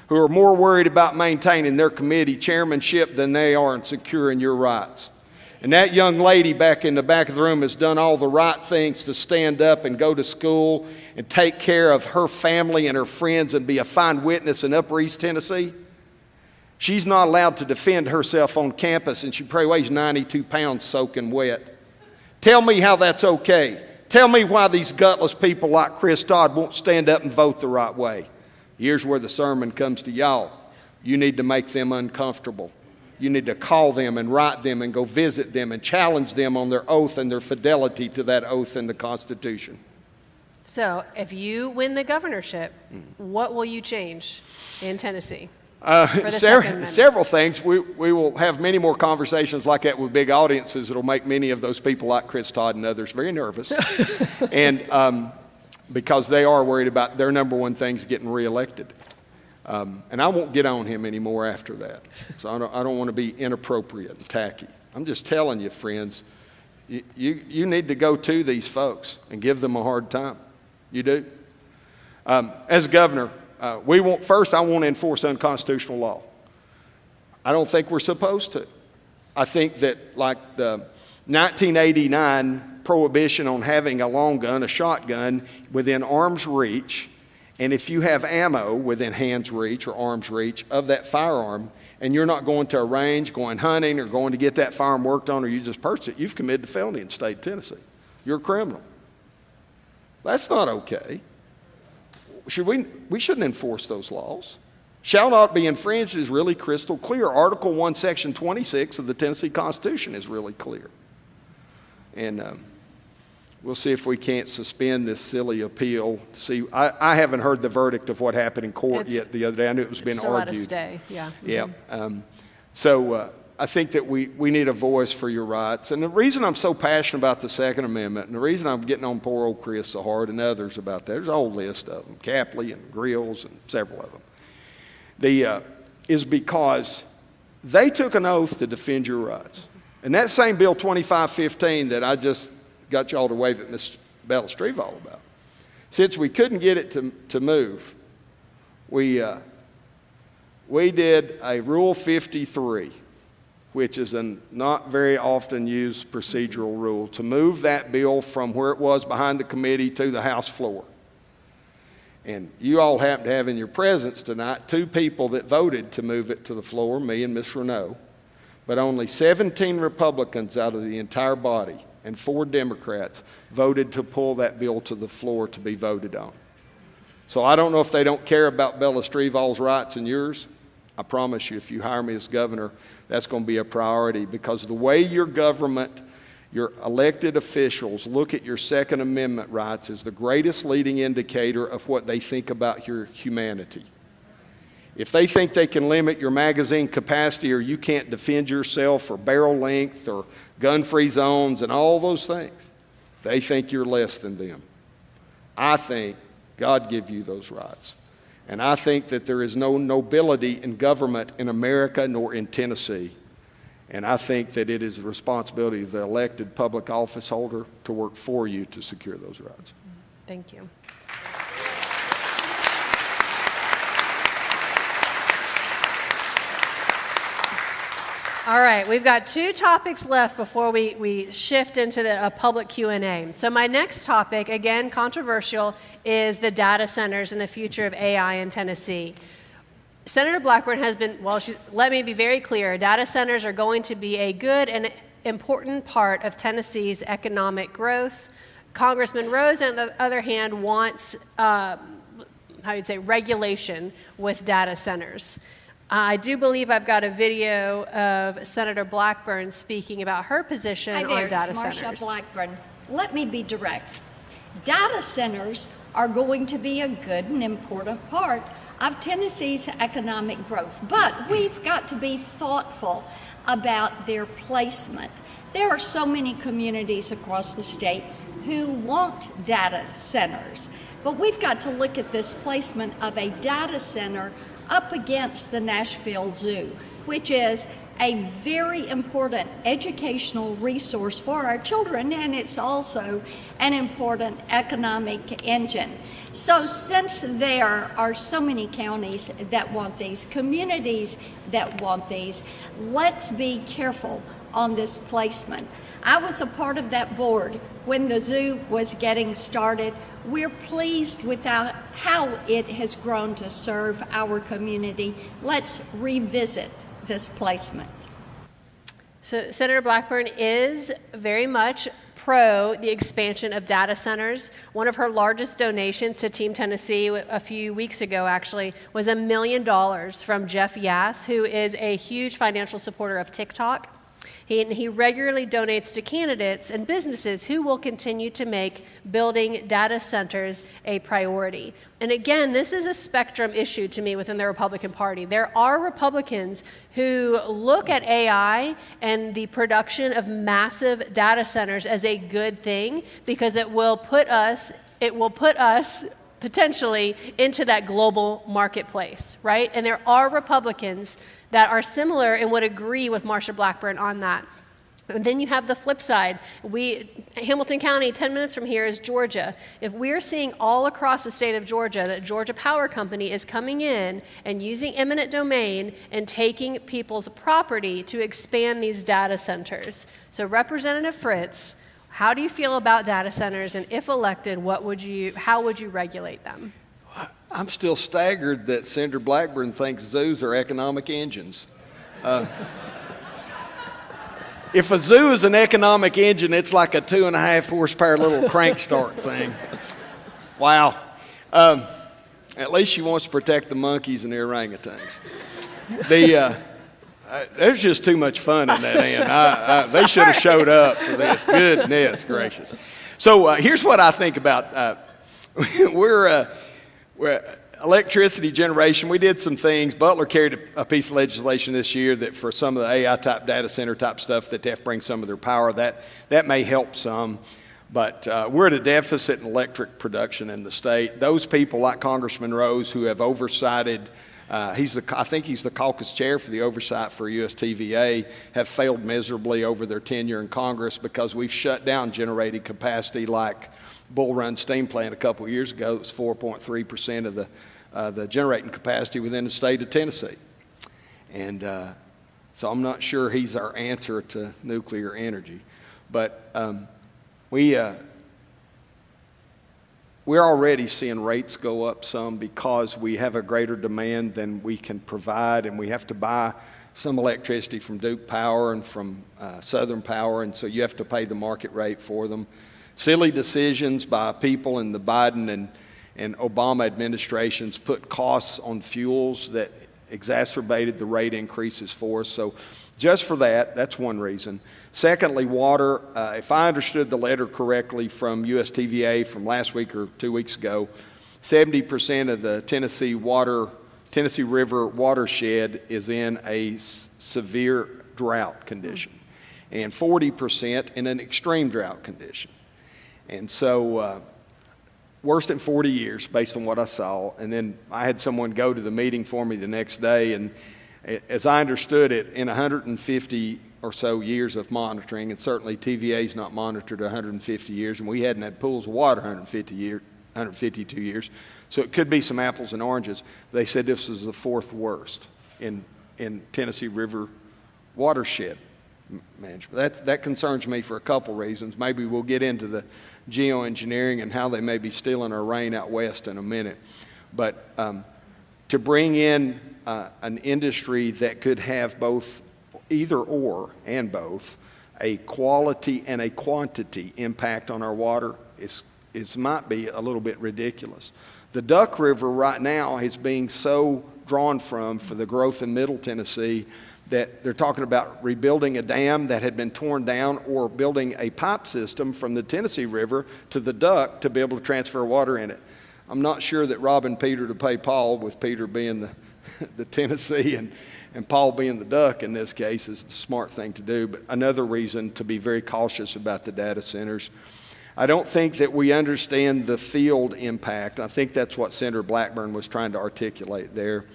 who are more worried about maintaining their committee chairmanship than they are in securing your rights. And that young lady back in the back of the room has done all the right things to stand up and go to school and take care of her family and her friends and be a fine witness in Upper East Tennessee. She's not allowed to defend herself on campus, and she probably weighs 92 pounds soaking wet. Tell me how that's okay. Tell me why these gutless people like Chris Todd won't stand up and vote the right way. Here's where the sermon comes to y'all. You need to make them uncomfortable. You need to call them and write them and go visit them and challenge them on their oath and their fidelity to that oath in the Constitution. So if you win the governorship, what will you change in Tennessee? Several things. We will have many more conversations like that with big audiences. It'll make many of those people like Chris Todd and others very nervous. And because they are worried about their number one thing is getting reelected. And I won't get on him anymore after that. So I don't want to be inappropriate and tacky. I'm just telling you, friends, you need to go to these folks and give them a hard time. You do. As governor, I want to enforce unconstitutional law. I don't think we're supposed to. I think that like the 1989 prohibition on having a long gun, a shotgun, within arm's reach, and if you have ammo within hand's reach or arm's reach of that firearm, and you're not going to a range, going hunting, or going to get that firearm worked on, or you just purchased it, you've committed a felony in the state of Tennessee. You're a criminal. That's not okay. We shouldn't enforce those laws. Shall not be infringed is really crystal clear. Article 1, Section 26 of the Tennessee Constitution is really clear. And we'll see if we can't suspend this silly appeal. I haven't heard the verdict of what happened in court yet the other day. I knew it was being still argued. Still at a stay, yeah. Yeah. So I think that we need a voice for your rights. And the reason I'm so passionate about the Second Amendment, and the reason I'm getting on poor old Chris so hard and others about that, there's a whole list of them, Capley and Grills and several of them, is because they took an oath to defend your rights. And that same Bill 2515 that I just got y'all to wave at Ms. Bella Streval about, since we couldn't get it to move, we did a Rule 53, which is a not very often used procedural rule, to move that bill from where it was behind the committee to the House floor. And you all happen to have in your presence tonight 2 people that voted to move it to the floor, me and Ms. Renault, but only 17 Republicans out of the entire body and 4 Democrats voted to pull that bill to the floor to be voted on. So I don't know if they don't care about Bella Streval's rights and yours. I promise you, if you hire me as governor, that's going to be a priority, because the way your government, your elected officials look at your Second Amendment rights is the greatest leading indicator of what they think about your humanity. If they think they can limit your magazine capacity, or you can't defend yourself, or barrel length, or gun-free zones, and all those things, they think you're less than them. I think God gave you those rights. And I think that there is no nobility in government in America nor in Tennessee. And I think that it is the responsibility of the elected public office holder to work for you to secure those rights. Thank you. All right, we've got 2 topics left before we shift into a public Q&A. So my next topic, again controversial, is the data centers and the future of AI in Tennessee. Senator Blackburn has been, let me be very clear, data centers are going to be a good and important part of Tennessee's economic growth. Congressman Rose, on the other hand, wants, regulation with data centers. I do believe I've got a video of Senator Blackburn speaking about her position on data centers. Marsha Blackburn. Let me be direct. Data centers are going to be a good and important part of Tennessee's economic growth, but we've got to be thoughtful about their placement. There are so many communities across the state who want data centers. But we've got to look at this placement of a data center up against the Nashville Zoo, which is a very important educational resource for our children, and it's also an important economic engine. So since there are so many counties that want these, communities that want these, let's be careful on this placement. I was a part of that board when the zoo was getting started. We're pleased with how it has grown to serve our community. Let's revisit this placement. So Senator Blackburn is very much pro the expansion of data centers. One of her largest donations to Team Tennessee a few weeks ago actually was $1 million from Jeff Yass, who is a huge financial supporter of TikTok. He regularly donates to candidates and businesses who will continue to make building data centers a priority. And again, this is a spectrum issue to me within the Republican Party. There are Republicans who look at AI and the production of massive data centers as a good thing because it will put us potentially into that global marketplace, right? And there are Republicans that are similar and would agree with Marsha Blackburn on that. And then you have the flip side. Hamilton County, 10 minutes from here, is Georgia. If we're seeing all across the state of Georgia that Georgia Power Company is coming in and using eminent domain and taking people's property to expand these data centers. So Representative Fritts, how do you feel about data centers, and if elected, how would you regulate them? I'm still staggered that Senator Blackburn thinks zoos are economic engines. If a zoo is an economic engine, it's like a 2.5 horsepower little crank start thing. Wow. At least she wants to protect the monkeys and the orangutans. There's just too much fun in that end. They should have showed up for this. Goodness gracious. So here's what I think about. We're electricity generation. We did some things. Butler carried a piece of legislation this year that for some of the AI type data center type stuff that they have to bring some of their power, that may help some. But we're at a deficit in electric production in the state. Those people like Congressman Rose who have oversighted, I think he's the caucus chair for the oversight for USTVA, have failed miserably over their tenure in Congress because we've shut down generating capacity like Bull Run Steam Plant a couple of years ago. It was 4.3% of the generating capacity within the state of Tennessee. And so I'm not sure he's our answer to nuclear energy. But we're already seeing rates go up some because we have a greater demand than we can provide, and we have to buy some electricity from Duke Power and from Southern Power, and so you have to pay the market rate for them. Silly decisions by people in the Biden and Obama administrations put costs on fuels that exacerbated the rate increases for us. So just for that, that's one reason. Secondly, water. If I understood the letter correctly from USTVA from last week or 2 weeks ago, 70% of the Tennessee River watershed is in a severe drought condition, and 40% in an extreme drought condition. And so worse than 40 years based on what I saw. And then I had someone go to the meeting for me the next day, and as I understood it, in 150 or so years of monitoring, and certainly TVA's not monitored 150 years, and we hadn't had pools of water 152 years, so it could be some apples and oranges. They said this was the fourth worst in Tennessee River watershed management. That concerns me for a couple reasons. Maybe we'll get into the geoengineering and how they may be stealing our rain out west in a minute. But to bring in an industry that could have both, either or, and both, a quality and a quantity impact on our water might be a little bit ridiculous. The Duck River right now is being so drawn from for the growth in Middle Tennessee that they're talking about rebuilding a dam that had been torn down or building a pipe system from the Tennessee River to the Duck to be able to transfer water in it. I'm not sure that robbing Peter to pay Paul, with Peter being the Tennessee and Paul being the Duck in this case, is the smart thing to do. But another reason to be very cautious about the data centers. I don't think that we understand the field impact. I think that's what Senator Blackburn was trying to articulate there,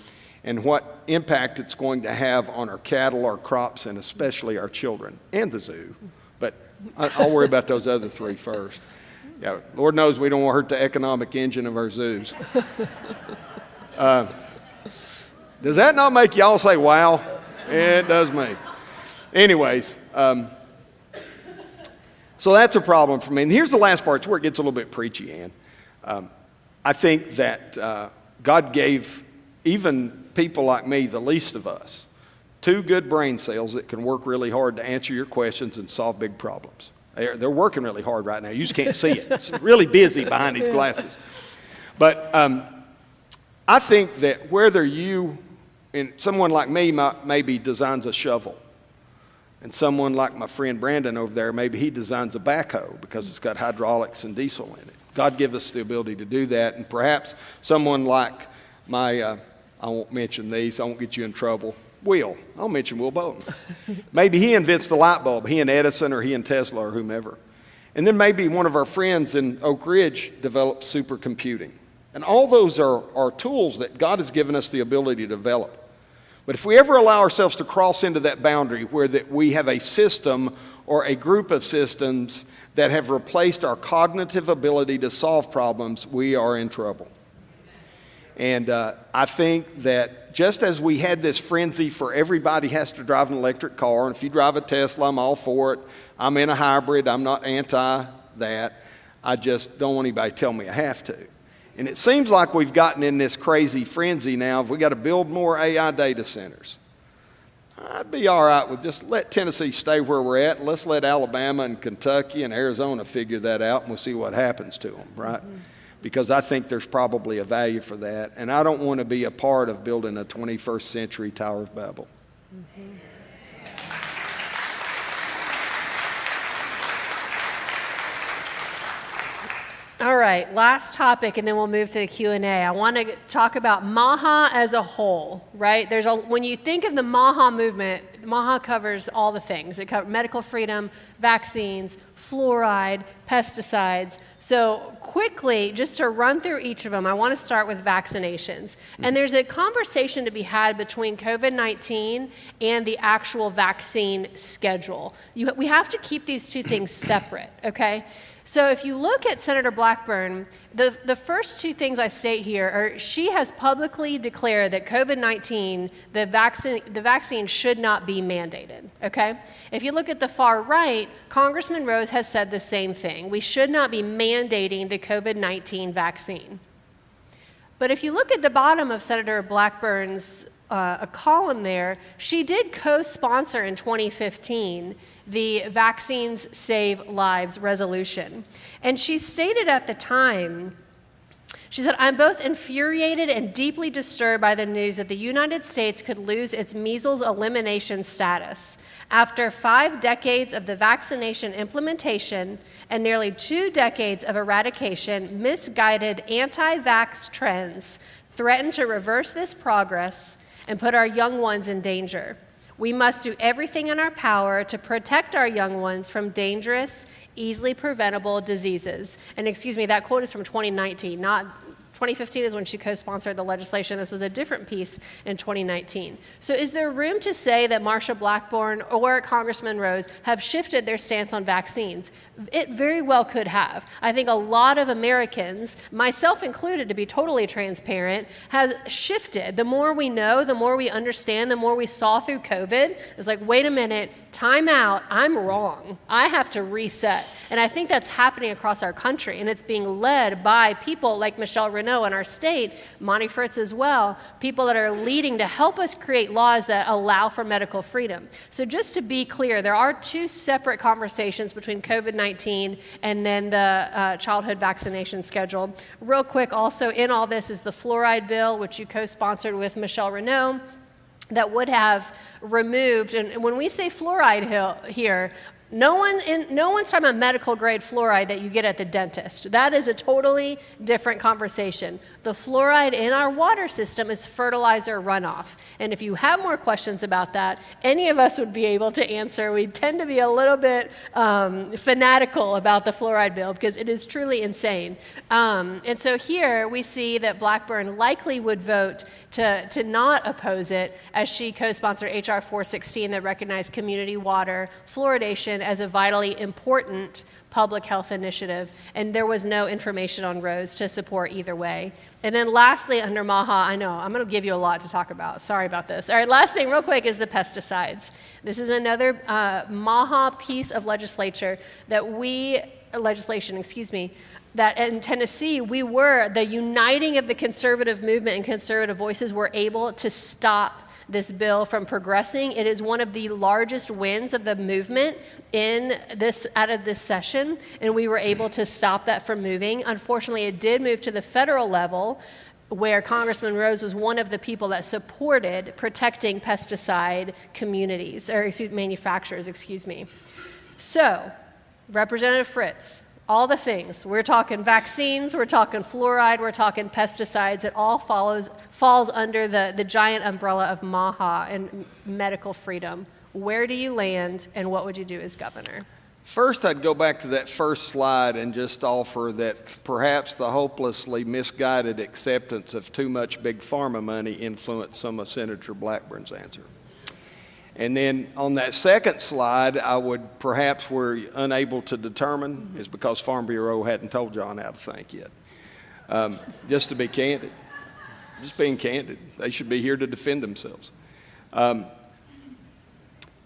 and what impact it's going to have on our cattle, our crops, and especially our children, and the zoo. But I'll worry about those other three first. Yeah, Lord knows we don't want to hurt the economic engine of our zoos. Does that not make y'all say, wow? It does me. Anyways, so that's a problem for me. And here's the last part. It's where it gets a little bit preachy, Ann. I think that God gave even people like me, the least of us, 2 good brain cells that can work really hard to answer your questions and solve big problems. They're working really hard right now. You just can't see it. It's really busy behind these glasses. But I think that whether you, and someone like me maybe designs a shovel, and someone like my friend Brandon over there, maybe he designs a backhoe because it's got hydraulics and diesel in it. God gives us the ability to do that. And perhaps someone like my, I won't mention these, I won't get you in trouble, Will. I'll mention Will Bolton. Maybe he invents the light bulb, he and Edison or he and Tesla or whomever. And then maybe one of our friends in Oak Ridge develops supercomputing. And all those are tools that God has given us the ability to develop. But if we ever allow ourselves to cross into that boundary where that we have a system or a group of systems that have replaced our cognitive ability to solve problems, we are in trouble. And I think that just as we had this frenzy for everybody has to drive an electric car, and if you drive a Tesla, I'm all for it. I'm in a hybrid. I'm not anti that. I just don't want anybody to tell me I have to. And it seems like we've gotten in this crazy frenzy now. If we got to build more AI data centers, I'd be all right with just let Tennessee stay where we're at, and let's let Alabama and Kentucky and Arizona figure that out, and we'll see what happens to them, right? Mm-hmm. Because I think there's probably a value for that, and I don't want to be a part of building a 21st century Tower of Babel. Mm-hmm. All right, last topic, and then we'll move to the Q&A. I want to talk about MAHA as a whole, right? When you think of the MAHA movement, MAHA covers all the things. It covers medical freedom, vaccines, fluoride, pesticides. So quickly, just to run through each of them, I want to start with vaccinations. And there's a conversation to be had between COVID-19 and the actual vaccine schedule. We have to keep these two things separate, okay? So if you look at Senator Blackburn, the first two things I state here are she has publicly declared that COVID-19, the vaccine should not be mandated, okay? If you look at the far right, Congressman Rose has said the same thing. We should not be mandating the COVID-19 vaccine. But if you look at the bottom of Senator Blackburn's a column there, she did co-sponsor in 2015 the Vaccines Save Lives resolution. And she stated at the time, she said, "I'm both infuriated and deeply disturbed by the news that the United States could lose its measles elimination status. After 5 decades of the vaccination implementation and nearly 2 decades of eradication, misguided anti-vax trends threaten to reverse this progress and put our young ones in danger. We must do everything in our power to protect our young ones from dangerous, easily preventable diseases." And excuse me, that quote is from 2019, not 2015 is when she co-sponsored the legislation. This was a different piece in 2019. So is there room to say that Marsha Blackburn or Congressman Rose have shifted their stance on vaccines? It very well could have. I think a lot of Americans, myself included, to be totally transparent, have shifted. The more we know, the more we understand, the more we saw through COVID, it's like, wait a minute, time out, I'm wrong. I have to reset. And I think that's happening across our country, and it's being led by people like Michelle Renaud in our state, Monty Fritts as well, people that are leading to help us create laws that allow for medical freedom. So just to be clear, there are 2 separate conversations between COVID-19 and then the childhood vaccination schedule. Real quick, also in all this is the fluoride bill, which you co-sponsored with Michelle Renaud, that would have removed, and when we say fluoride here, No one's talking about medical grade fluoride that you get at the dentist. That is a totally different conversation. The fluoride in our water system is fertilizer runoff. And if you have more questions about that, any of us would be able to answer. We tend to be a little bit fanatical about the fluoride bill because it is truly insane. And so here we see that Blackburn likely would vote to not oppose it, as she co-sponsored H.R. 416 that recognized community water fluoridation as a vitally important public health initiative, and there was no information on Rose to support either way. And then lastly, under MAHA, I know, I'm going to give you a lot to talk about. Sorry about this. All right, last thing real quick is the pesticides. This is another MAHA piece of legislation, that in Tennessee, we were, the uniting of the conservative movement and conservative voices were able to stop this bill from progressing. It is one of the largest wins of the movement out of this session, and we were able to stop that from moving. Unfortunately, it did move to the federal level, where Congressman Rose was one of the people that supported protecting pesticide communities, or manufacturers. So, Representative Fritts, all the things. We're talking vaccines, we're talking fluoride, we're talking pesticides. It all falls under the giant umbrella of MAHA and medical freedom. Where do you land, and what would you do as governor? First, I'd go back to that first slide and just offer that perhaps the hopelessly misguided acceptance of too much big pharma money influenced some of Senator Blackburn's answer. And then on that second slide, I would perhaps we're unable to determine is because Farm Bureau hadn't told John how to think yet. Just to be candid, just being candid, they should be here to defend themselves.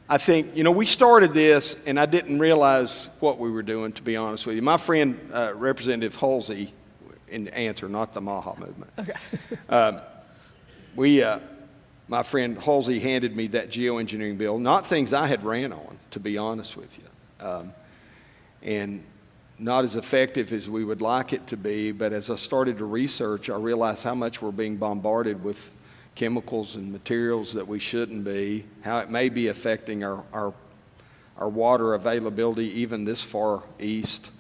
I think, we started this, and I didn't realize what we were doing, to be honest with you. My friend, Representative Halsey, in the answer, not the MAHA movement. Okay. My friend Halsey handed me that geoengineering bill, not things I had ran on, to be honest with you, and not as effective as we would like it to be, but as I started to research, I realized how much we're being bombarded with chemicals and materials that we shouldn't be, how it may be affecting our water availability even this far east.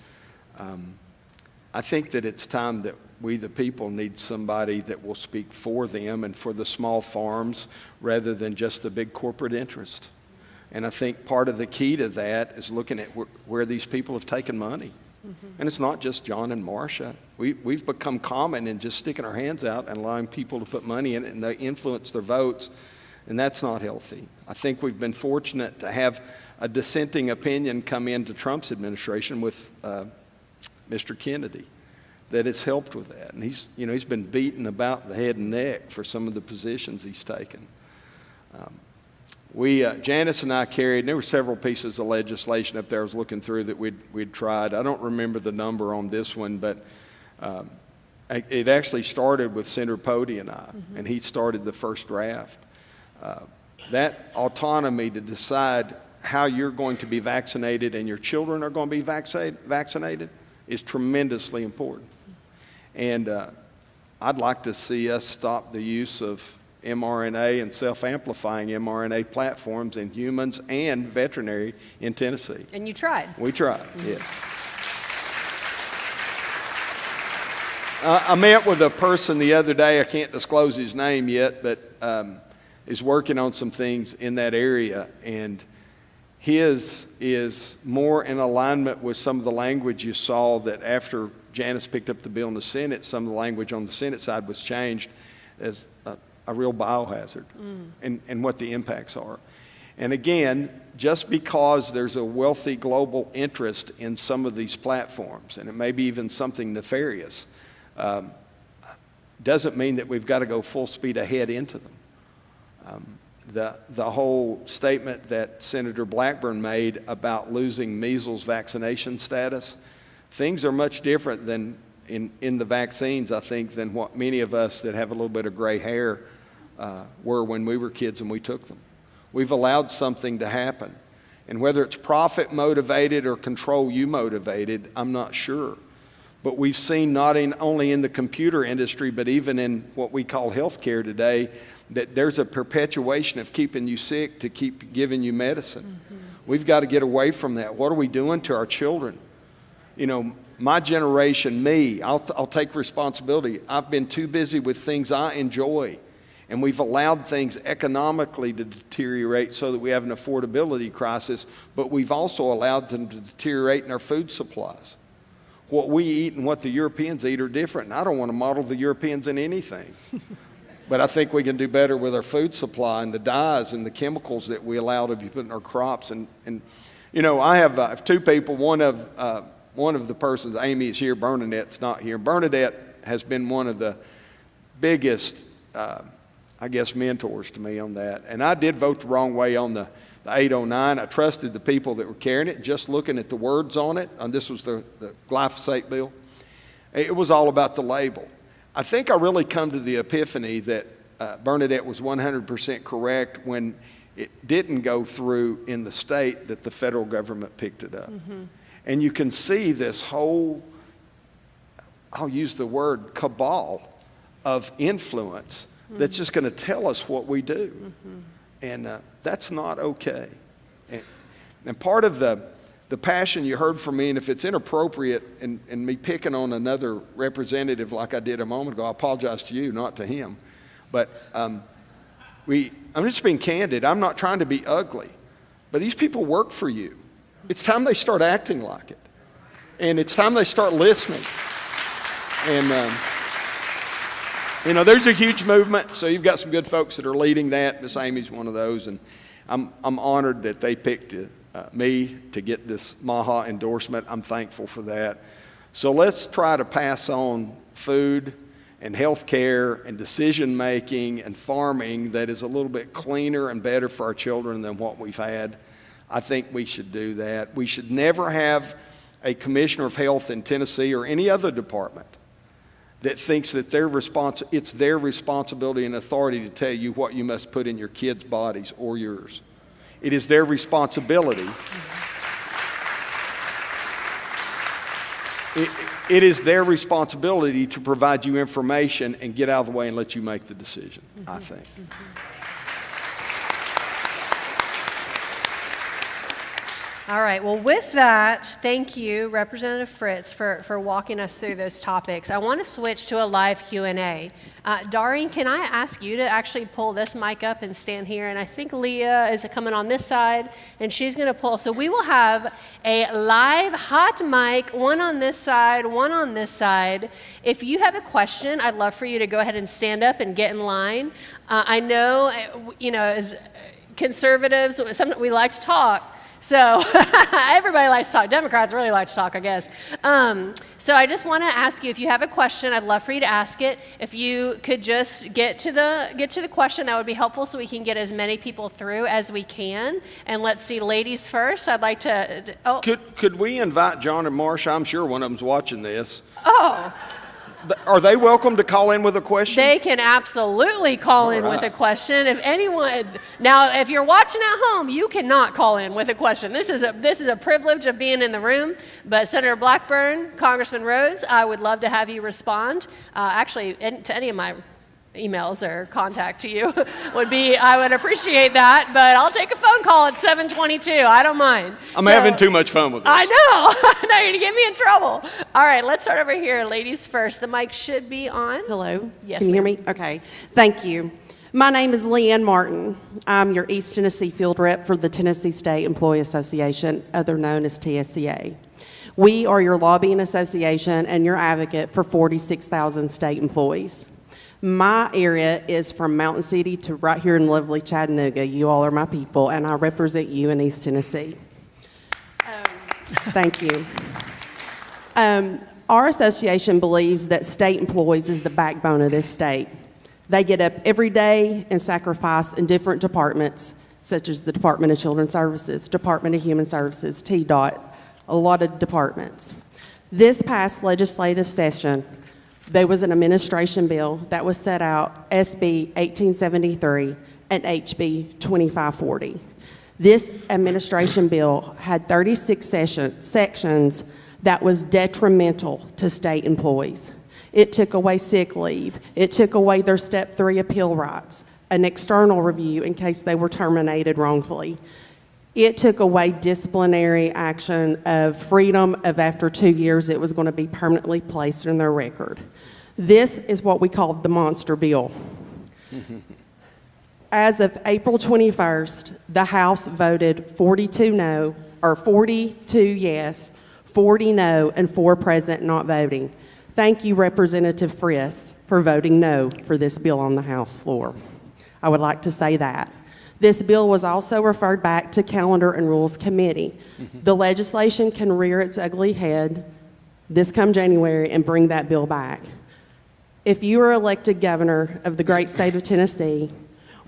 I think that it's time that we, the people, need somebody that will speak for them and for the small farms rather than just the big corporate interest. And I think part of the key to that is looking at where these people have taken money. Mm-hmm. And it's not just John and Marsha. We've become common in just sticking our hands out and allowing people to put money in it, and they influence their votes, and that's not healthy. I think we've been fortunate to have a dissenting opinion come into Trump's administration with Mr. Kennedy that has helped with that. And he's been beaten about the head and neck for some of the positions he's taken. Janice and I carried, and there were several pieces of legislation up there I was looking through that we'd tried. I don't remember the number on this one, but it actually started with Senator Pody and I, mm-hmm. and he started the first draft. That autonomy to decide how you're going to be vaccinated and your children are going to be vaccinated is tremendously important. And I'd like to see us stop the use of mRNA and self-amplifying mRNA platforms in humans and veterinary in Tennessee. And you tried. We tried, mm-hmm. Yes. I met with a person the other day, I can't disclose his name yet, but is working on some things in that area, and his is more in alignment with some of the language you saw that after Janice picked up the bill in the Senate, some of the language on the Senate side was changed as a real biohazard and what the impacts are. And again, just because there's a wealthy global interest in some of these platforms, and it may be even something nefarious, doesn't mean that we've got to go full speed ahead into them. The whole statement that Senator Blackburn made about losing measles vaccination status, things are much different than in the vaccines, I think, than what many of us that have a little bit of gray hair were when we were kids and we took them. We've allowed something to happen. And whether it's profit motivated or control you motivated, I'm not sure. But we've seen not only in the computer industry, but even in what we call healthcare today, that there's a perpetuation of keeping you sick to keep giving you medicine. Mm-hmm. We've got to get away from that. What are we doing to our children? You know, my generation, me, I'll take responsibility. I've been too busy with things I enjoy, and we've allowed things economically to deteriorate so that we have an affordability crisis, but we've also allowed them to deteriorate in our food supplies. What we eat and what the Europeans eat are different, and I don't want to model the Europeans in anything. But I think we can do better with our food supply and the dyes and the chemicals that we allow to be put in our crops. And you know, I have two people. One of the persons, Amy, is here. Bernadette's not here. Bernadette has been one of the biggest, I guess, mentors to me on that. And I did vote the wrong way on the 809. I trusted the people that were carrying it, just looking at the words on it. And this was the glyphosate bill. It was all about the label. I think I really come to the epiphany that Bernadette was 100% correct when it didn't go through in the state that the federal government picked it up. Mm-hmm. And you can see this whole, I'll use the word cabal of influence that's just going to tell us what we do. Mm-hmm. And that's not okay. And part of the passion you heard from me, and if it's inappropriate and me picking on another representative like I did a moment ago, I apologize to you, not to him. But I'm just being candid. I'm not trying to be ugly. But these people work for you. It's time they start acting like it. And it's time they start listening. And, you know, there's a huge movement. So you've got some good folks that are leading that. Miss Amy's one of those. And I'm honored that they picked me to get this MAHA endorsement. I'm thankful for that. So let's try to pass on food and health care and decision making and farming that is a little bit cleaner and better for our children than what we've had. I think we should do that. We should never have a commissioner of health in Tennessee or any other department that thinks that it's their responsibility and authority to tell you what you must put in your kids' bodies or yours. It is their responsibility. It is their responsibility to provide you information and get out of the way and let you make the decision, I think. All right, well, with that, thank you, Representative Fritts, for walking us through those topics. I want to switch to a live Q&A. Doreen, can I ask you to actually pull this mic up and stand here? And I think Leah is coming on this side, and she's going to pull. So we will have a live hot mic, one on this side, one on this side. If you have a question, I'd love for you to go ahead and stand up and get in line. I know, you know, as conservatives, we like to talk. So everybody likes to talk. Democrats really like to talk, I guess. So I just want to ask you, if you have a question, I'd love for you to ask it. If you could just get to the question, that would be helpful so we can get as many people through as we can. And let's see, ladies first. I'd like to. Oh. Could we invite John and Marsha? I'm sure one of them's watching this. Oh. Are they welcome to call in with a question? They can absolutely call in with a question. If anyone, now if you're watching at home, you cannot call in with a question. This is a privilege of being in the room. But Senator Blackburn, Congressman Rose, I would love to have you respond. Actually, to any of my emails or contact to you I would appreciate that, but I'll take a phone call at 7:22. I don't mind. I'm having too much fun with this. I know. No, you're gonna get me in trouble. All right, let's start over here. Ladies first. The mic should be on. Hello. Yes, Can you hear me? Okay. Thank you. My name is Leanne Martin. I'm your East Tennessee field rep for the Tennessee State Employee Association, other known as TSCA. We are your lobbying association and your advocate for 46,000 state employees. My area is from Mountain City to right here in lovely Chattanooga. You all are my people, and I represent you in East Tennessee. Thank you. Our association believes that state employees is the backbone of this state. They get up every day and sacrifice in different departments, such as the Department of Children's Services, Department of Human Services, TDOT, a lot of departments. This past legislative session, there was an administration bill that was set out, SB 1873 and HB 2540. This administration bill had 36 sections that was detrimental to state employees. It took away sick leave. It took away their Step 3 appeal rights, an external review in case they were terminated wrongfully. It took away disciplinary action of freedom of after 2 years, it was going to be permanently placed in their record. This is what we called the monster bill. As of April 21st, the House voted 42 yes, 40 no, and 4 present not voting. Thank you, Representative Fritts, for voting no for this bill on the House floor. I would like to say that. This bill was also referred back to Calendar and Rules Committee. The legislation can rear its ugly head this come January and bring that bill back. If you are elected governor of the great state of Tennessee,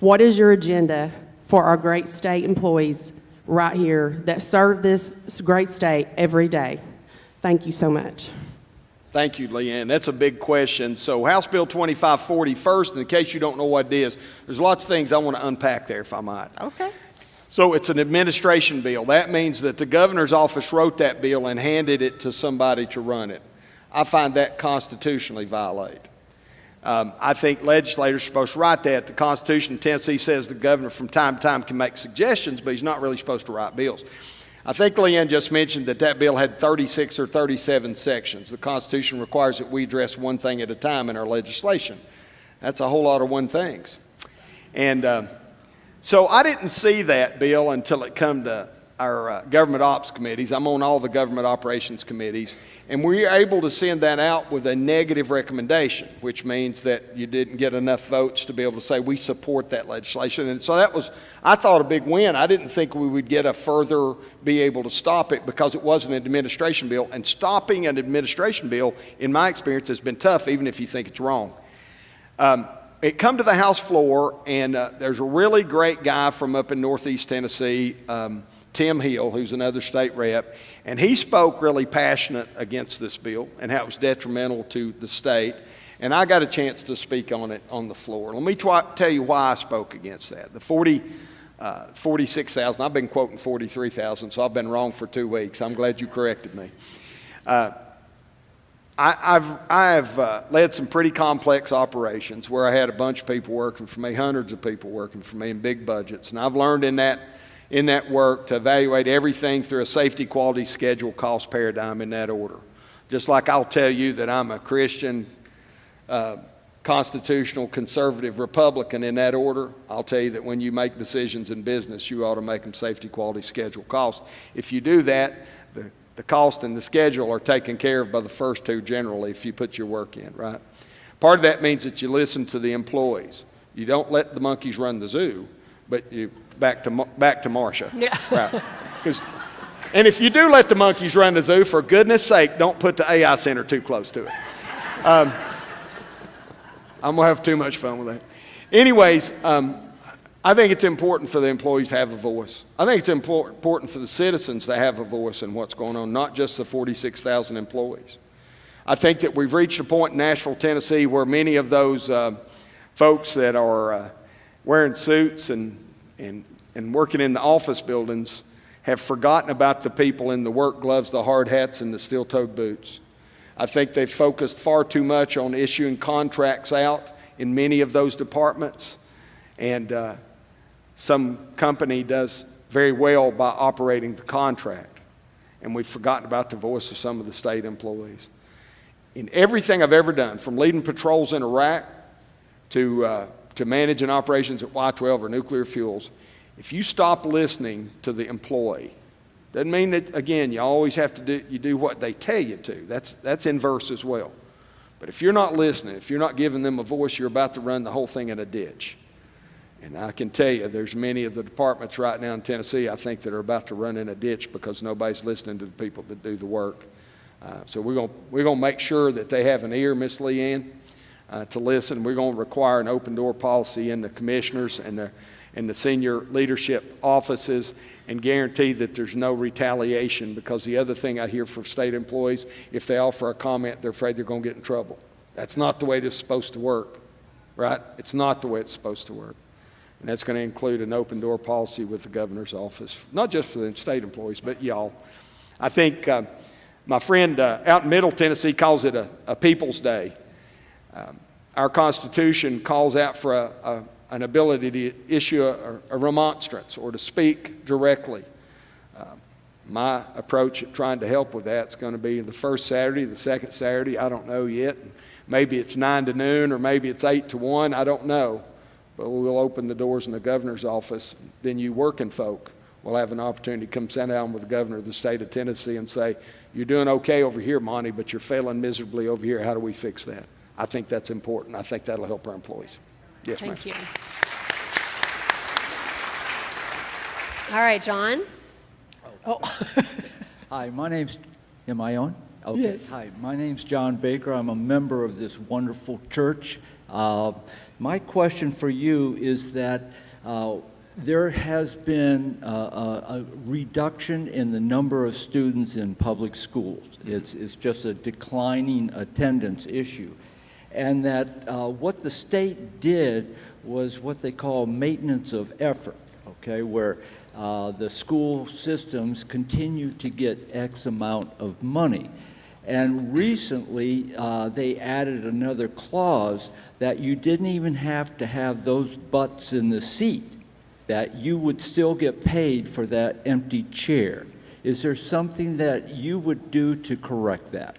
what is your agenda for our great state employees right here that serve this great state every day? Thank you so much. Thank you, Leanne. That's a big question. So House Bill 2540 first, in case you don't know what it is, there's lots of things I want to unpack there, if I might. Okay. So it's an administration bill. That means that the governor's office wrote that bill and handed it to somebody to run it. I find that constitutionally violated. I think legislators are supposed to write that. The Constitution of Tennessee says the governor from time to time can make suggestions, but he's not really supposed to write bills. I think Leanne just mentioned that that bill had 36 or 37 sections. The Constitution requires that we address one thing at a time in our legislation. That's a whole lot of one things. And so I didn't see that bill until it come to our government ops committees. I'm on all the government operations committees. And we were able to send that out with a negative recommendation, which means that you didn't get enough votes to be able to say we support that legislation. And so that was, I thought, a big win. I didn't think we would get a further be able to stop it because it wasn't an administration bill. And stopping an administration bill, in my experience, has been tough, even if you think it's wrong. It come to the House floor, and there's a really great guy from up in Northeast Tennessee, Tim Hill, who's another state rep, and he spoke really passionate against this bill and how it was detrimental to the state. And I got a chance to speak on it on the floor. Let me tell you why I spoke against that. The 46,000, I've been quoting 43,000, so I've been wrong for 2 weeks. I'm glad you corrected me. I've led some pretty complex operations where I had a bunch of people working for me, hundreds of people working for me in big budgets. And I've learned in that work to evaluate everything through a safety, quality, schedule, cost paradigm in that order. Just like I'll tell you that I'm a Christian, constitutional, conservative Republican in that order, I'll tell you that when you make decisions in business, you ought to make them safety, quality, schedule, cost. If you do that, the cost and the schedule are taken care of by the first two generally if you put your work in, right? Part of that means that you listen to the employees. You don't let the monkeys run the zoo, but you back to Marsha. Yeah. Right. And if you do let the monkeys run the zoo, for goodness sake, don't put the AI Center too close to it. I'm going to have too much fun with that. Anyways, I think it's important for the employees to have a voice. I think it's important for the citizens to have a voice in what's going on, not just the 46,000 employees. I think that we've reached a point in Nashville, Tennessee, where many of those folks that are wearing suits and working in the office buildings have forgotten about the people in the work gloves, the hard hats, and the steel-toed boots. I think they've focused far too much on issuing contracts out in many of those departments. And some company does very well by operating the contract. And we've forgotten about the voice of some of the state employees. In everything I've ever done, from leading patrols in Iraq to managing operations at Y-12 or nuclear fuels, if you stop listening to the employee, doesn't mean that, again, you always have to do what they tell you to. That's inverse as well. But if you're not listening, if you're not giving them a voice, you're about to run the whole thing in a ditch. And I can tell you, there's many of the departments right now in Tennessee, I think, that are about to run in a ditch because nobody's listening to the people that do the work. So we're going to make sure that they have an ear, Miss Leanne, to listen. We're going to require an open door policy in the commissioners and the senior leadership offices and guarantee that there's no retaliation, because the other thing I hear from state employees, if they offer a comment, they're afraid they're going to get in trouble. That's not the way this is supposed to work, right? It's not the way it's supposed to work. And that's going to include an open door policy with the governor's office, not just for the state employees, but y'all. I think my friend out in Middle Tennessee calls it a People's Day. Our Constitution calls out for an ability to issue a remonstrance or to speak directly My approach at trying to help with that is going to be the first Saturday, the second Saturday, I don't know yet. Maybe it's 9 to noon, or maybe it's 8 to 1, I don't know. But we'll open the doors in the governor's office. Then you working folk will have an opportunity to come sit down with the governor of the state of Tennessee and say, you're doing okay over here, Monty, but you're failing miserably over here. How do we fix that? I think that's important. I think that'll help our employees. Yes, ma'am. Thank you. All right, John. Oh. Hi, my name's, am I on? Okay. Yes. Hi, my name's John Baker. I'm a member of this wonderful church. My question for you is that there has been a reduction in the number of students in public schools. It's just a declining attendance issue. And that what the state did was what they call maintenance of effort, okay, where the school systems continue to get X amount of money. And recently, they added another clause that you didn't even have to have those butts in the seat, that you would still get paid for that empty chair. Is there something that you would do to correct that?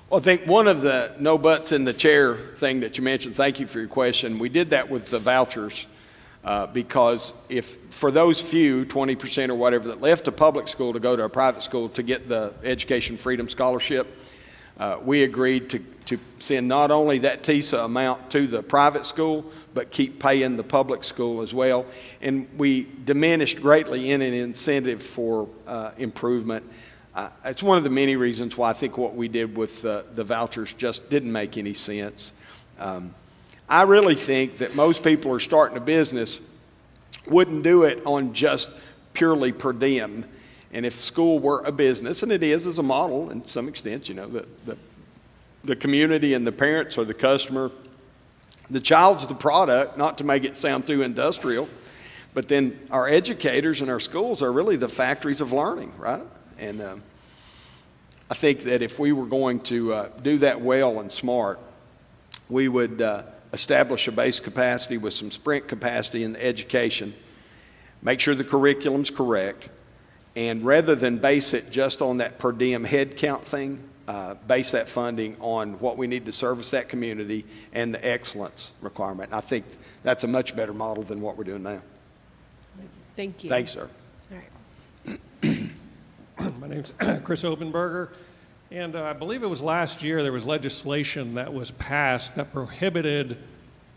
Well, I think one of the no butts in the chair thing that you mentioned, thank you for your question, we did that with the vouchers because if for those few, 20% or whatever, that left a public school to go to a private school to get the Education Freedom Scholarship, we agreed to send not only that TISA amount to the private school, but keep paying the public school as well. And we diminished greatly in an incentive for improvement. It's one of the many reasons why I think what we did with the vouchers just didn't make any sense. I really think that most people who are starting a business wouldn't do it on just purely per diem. And if school were a business, and it is as a model in some extent, you know, the community and the parents are the customer. The child's the product, not to make it sound too industrial, but then our educators and our schools are really the factories of learning, right? And I think that if we were going to do that well and smart, we would establish a base capacity with some sprint capacity in the education, make sure the curriculum's correct, and rather than base it just on that per diem head count thing, base that funding on what we need to service that community and the excellence requirement. And I think that's a much better model than what we're doing now. Thank you. Thanks, sir. All right. My name's Chris Obenberger, and I believe it was last year there was legislation that was passed that prohibited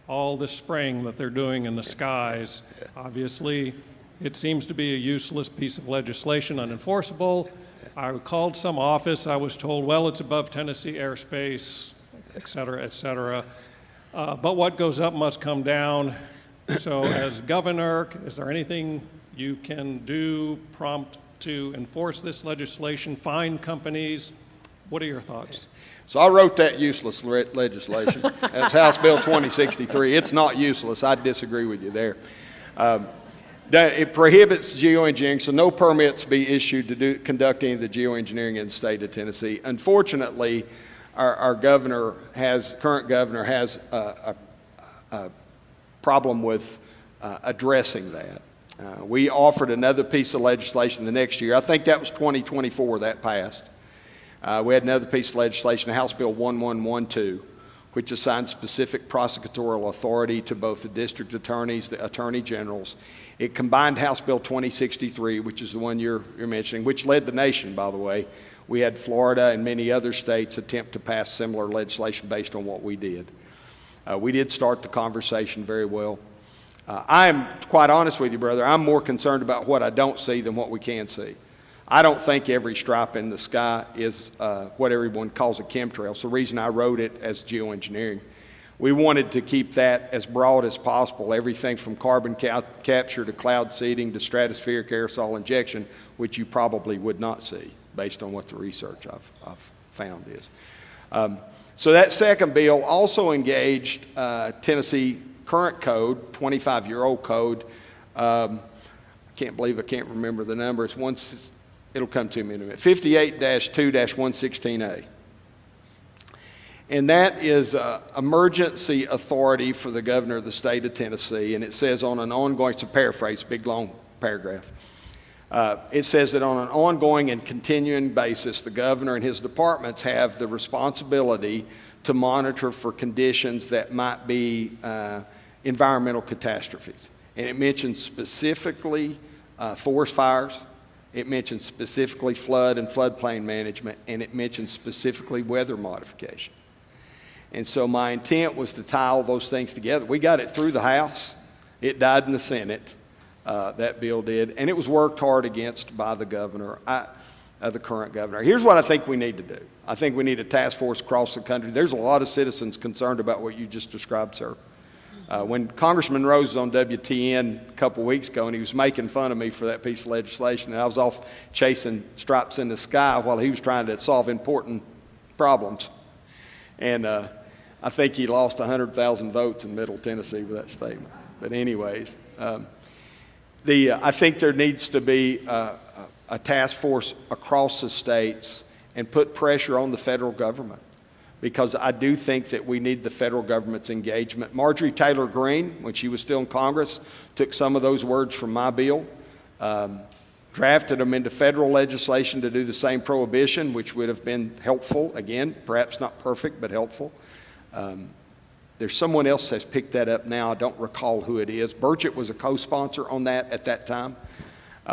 all the spraying that they're doing in the skies. Obviously, it seems to be a useless piece of legislation, unenforceable. I called some office. I was told, well, it's above Tennessee airspace, et cetera, et cetera. But what goes up must come down. So as governor, is there anything you can do prompt to enforce this legislation, fine companies? What are your thoughts? So I wrote that useless legislation. That's House Bill 2063. It's not useless. I disagree with you there. It prohibits geoengineering, so no permits be issued to conduct any of the geoengineering in the state of Tennessee. Unfortunately, our current governor has a problem with addressing that. We offered another piece of legislation the next year. I think that was 2024 that passed. We had another piece of legislation, House Bill 1112, which assigns specific prosecutorial authority to both the district attorneys, the attorney generals. It combined House Bill 2063, which is the one you're mentioning, which led the nation, by the way. We had Florida and many other states attempt to pass similar legislation based on what we did. We did start the conversation very well. I'm quite honest with you, brother. I'm more concerned about what I don't see than what we can see. I don't think every stripe in the sky is what everyone calls a chemtrail. It's the reason I wrote it as geoengineering. We wanted to keep that as broad as possible, everything from carbon capture to cloud seeding to stratospheric aerosol injection, which you probably would not see based on what the research I've found is. So that second bill also engaged Tennessee current code, 25-year-old code. I can't believe I can't remember the number. It'll come to me in a minute. 58-2-116A. And that is emergency authority for the governor of the state of Tennessee. And it says on an ongoing, it's a paraphrase, big long paragraph. It says that on an ongoing and continuing basis, the governor and his departments have the responsibility to monitor for conditions that might be environmental catastrophes. And it mentions specifically forest fires, it mentions specifically flood and floodplain management, and it mentions specifically weather modification. And so my intent was to tie all those things together. We got it through the House. It died in the Senate. That bill did, and it was worked hard against by the governor, the current governor. Here's what I think we need to do. I think we need a task force across the country. There's a lot of citizens concerned about what you just described, sir. When Congressman Rose was on WTN a couple weeks ago, and he was making fun of me for that piece of legislation, and I was off chasing stripes in the sky while he was trying to solve important problems. And I think he lost 100,000 votes in Middle Tennessee with that statement. But anyways, I think there needs to be a task force across the states and put pressure on the federal government, because I do think that we need the federal government's engagement. Marjorie Taylor Greene, when she was still in Congress, took some of those words from my bill, drafted them into federal legislation to do the same prohibition, which would have been helpful. Again, perhaps not perfect, but helpful. There's someone else has picked that up now. I don't recall who it is. Burchett was a co-sponsor on that at that time.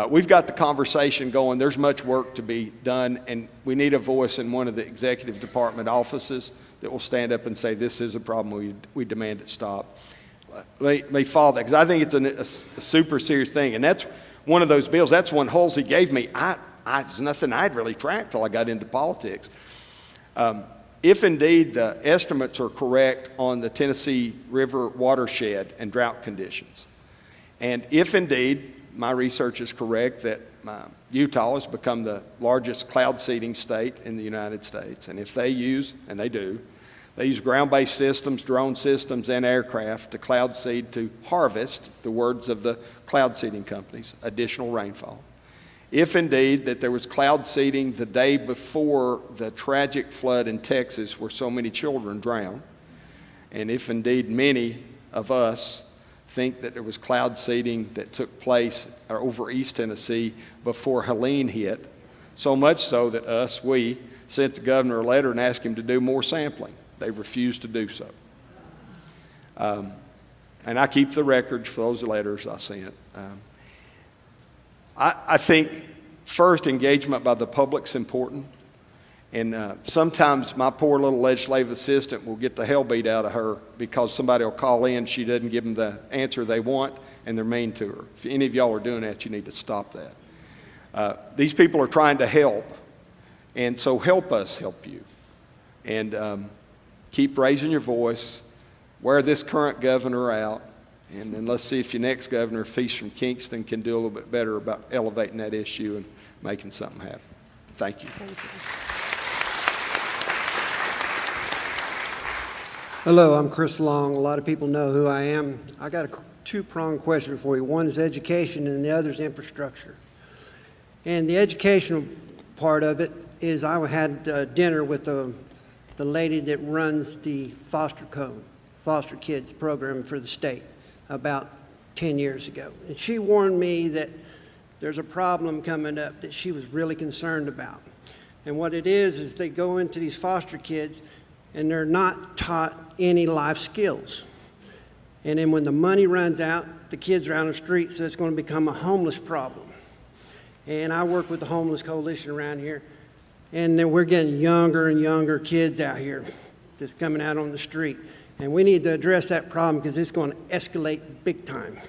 We've got the conversation going. There's much work to be done, and we need a voice in one of the executive department offices that will stand up and say, this is a problem, we demand it stop. Let me follow that, because I think it's a super serious thing, and that's one of those bills. That's one Halsey gave me. There's nothing I'd really tracked till I got into politics. If indeed the estimates are correct on the Tennessee River watershed and drought conditions, and if indeed my research is correct that Utah has become the largest cloud seeding state in the United States, and if they use, and they do, they use ground-based systems, drone systems, and aircraft to cloud seed to harvest, the words of the cloud seeding companies, additional rainfall. If indeed that there was cloud seeding the day before the tragic flood in Texas where so many children drowned, and if indeed many of us think that there was cloud seeding that took place over East Tennessee before Helene hit, so much so that we sent the governor a letter and asked him to do more sampling. They refused to do so. And I keep the records for those letters I sent. I think first engagement by the public's important. And sometimes my poor little legislative assistant will get the hell beat out of her because somebody will call in, she doesn't give them the answer they want, and they're mean to her. If any of y'all are doing that, you need to stop that. These people are trying to help, and so help us help you. And keep raising your voice, wear this current governor out, and then let's see if your next governor, if he's from Kingston, can do a little bit better about elevating that issue and making something happen. Thank you. Thank you. Hello, I'm Chris Long. A lot of people know who I am. I got a two-pronged question for you. One is education and the other is infrastructure. And the educational part of it is I had dinner with the lady that runs the foster kids program for the state about 10 years ago. And she warned me that there's a problem coming up that she was really concerned about. And what it is they go into these foster kids and they're not taught any life skills. And then when the money runs out, the kids are out on the street, so it's going to become a homeless problem. And I work with the Homeless Coalition around here, and then we're getting younger and younger kids out here that's coming out on the street. And we need to address that problem because it's going to escalate big time.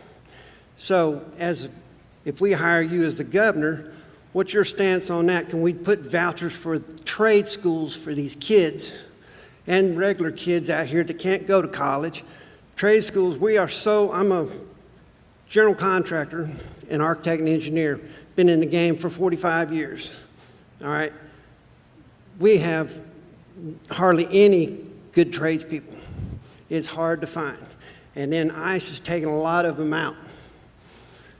So if we hire you as the governor, what's your stance on that? Can we put vouchers for trade schools for these kids and regular kids out here that can't go to college? Trade schools, I'm a general contractor, an architect and engineer, been in the game for 45 years, all right? We have hardly any good tradespeople. It's hard to find. And then ICE is taking a lot of them out.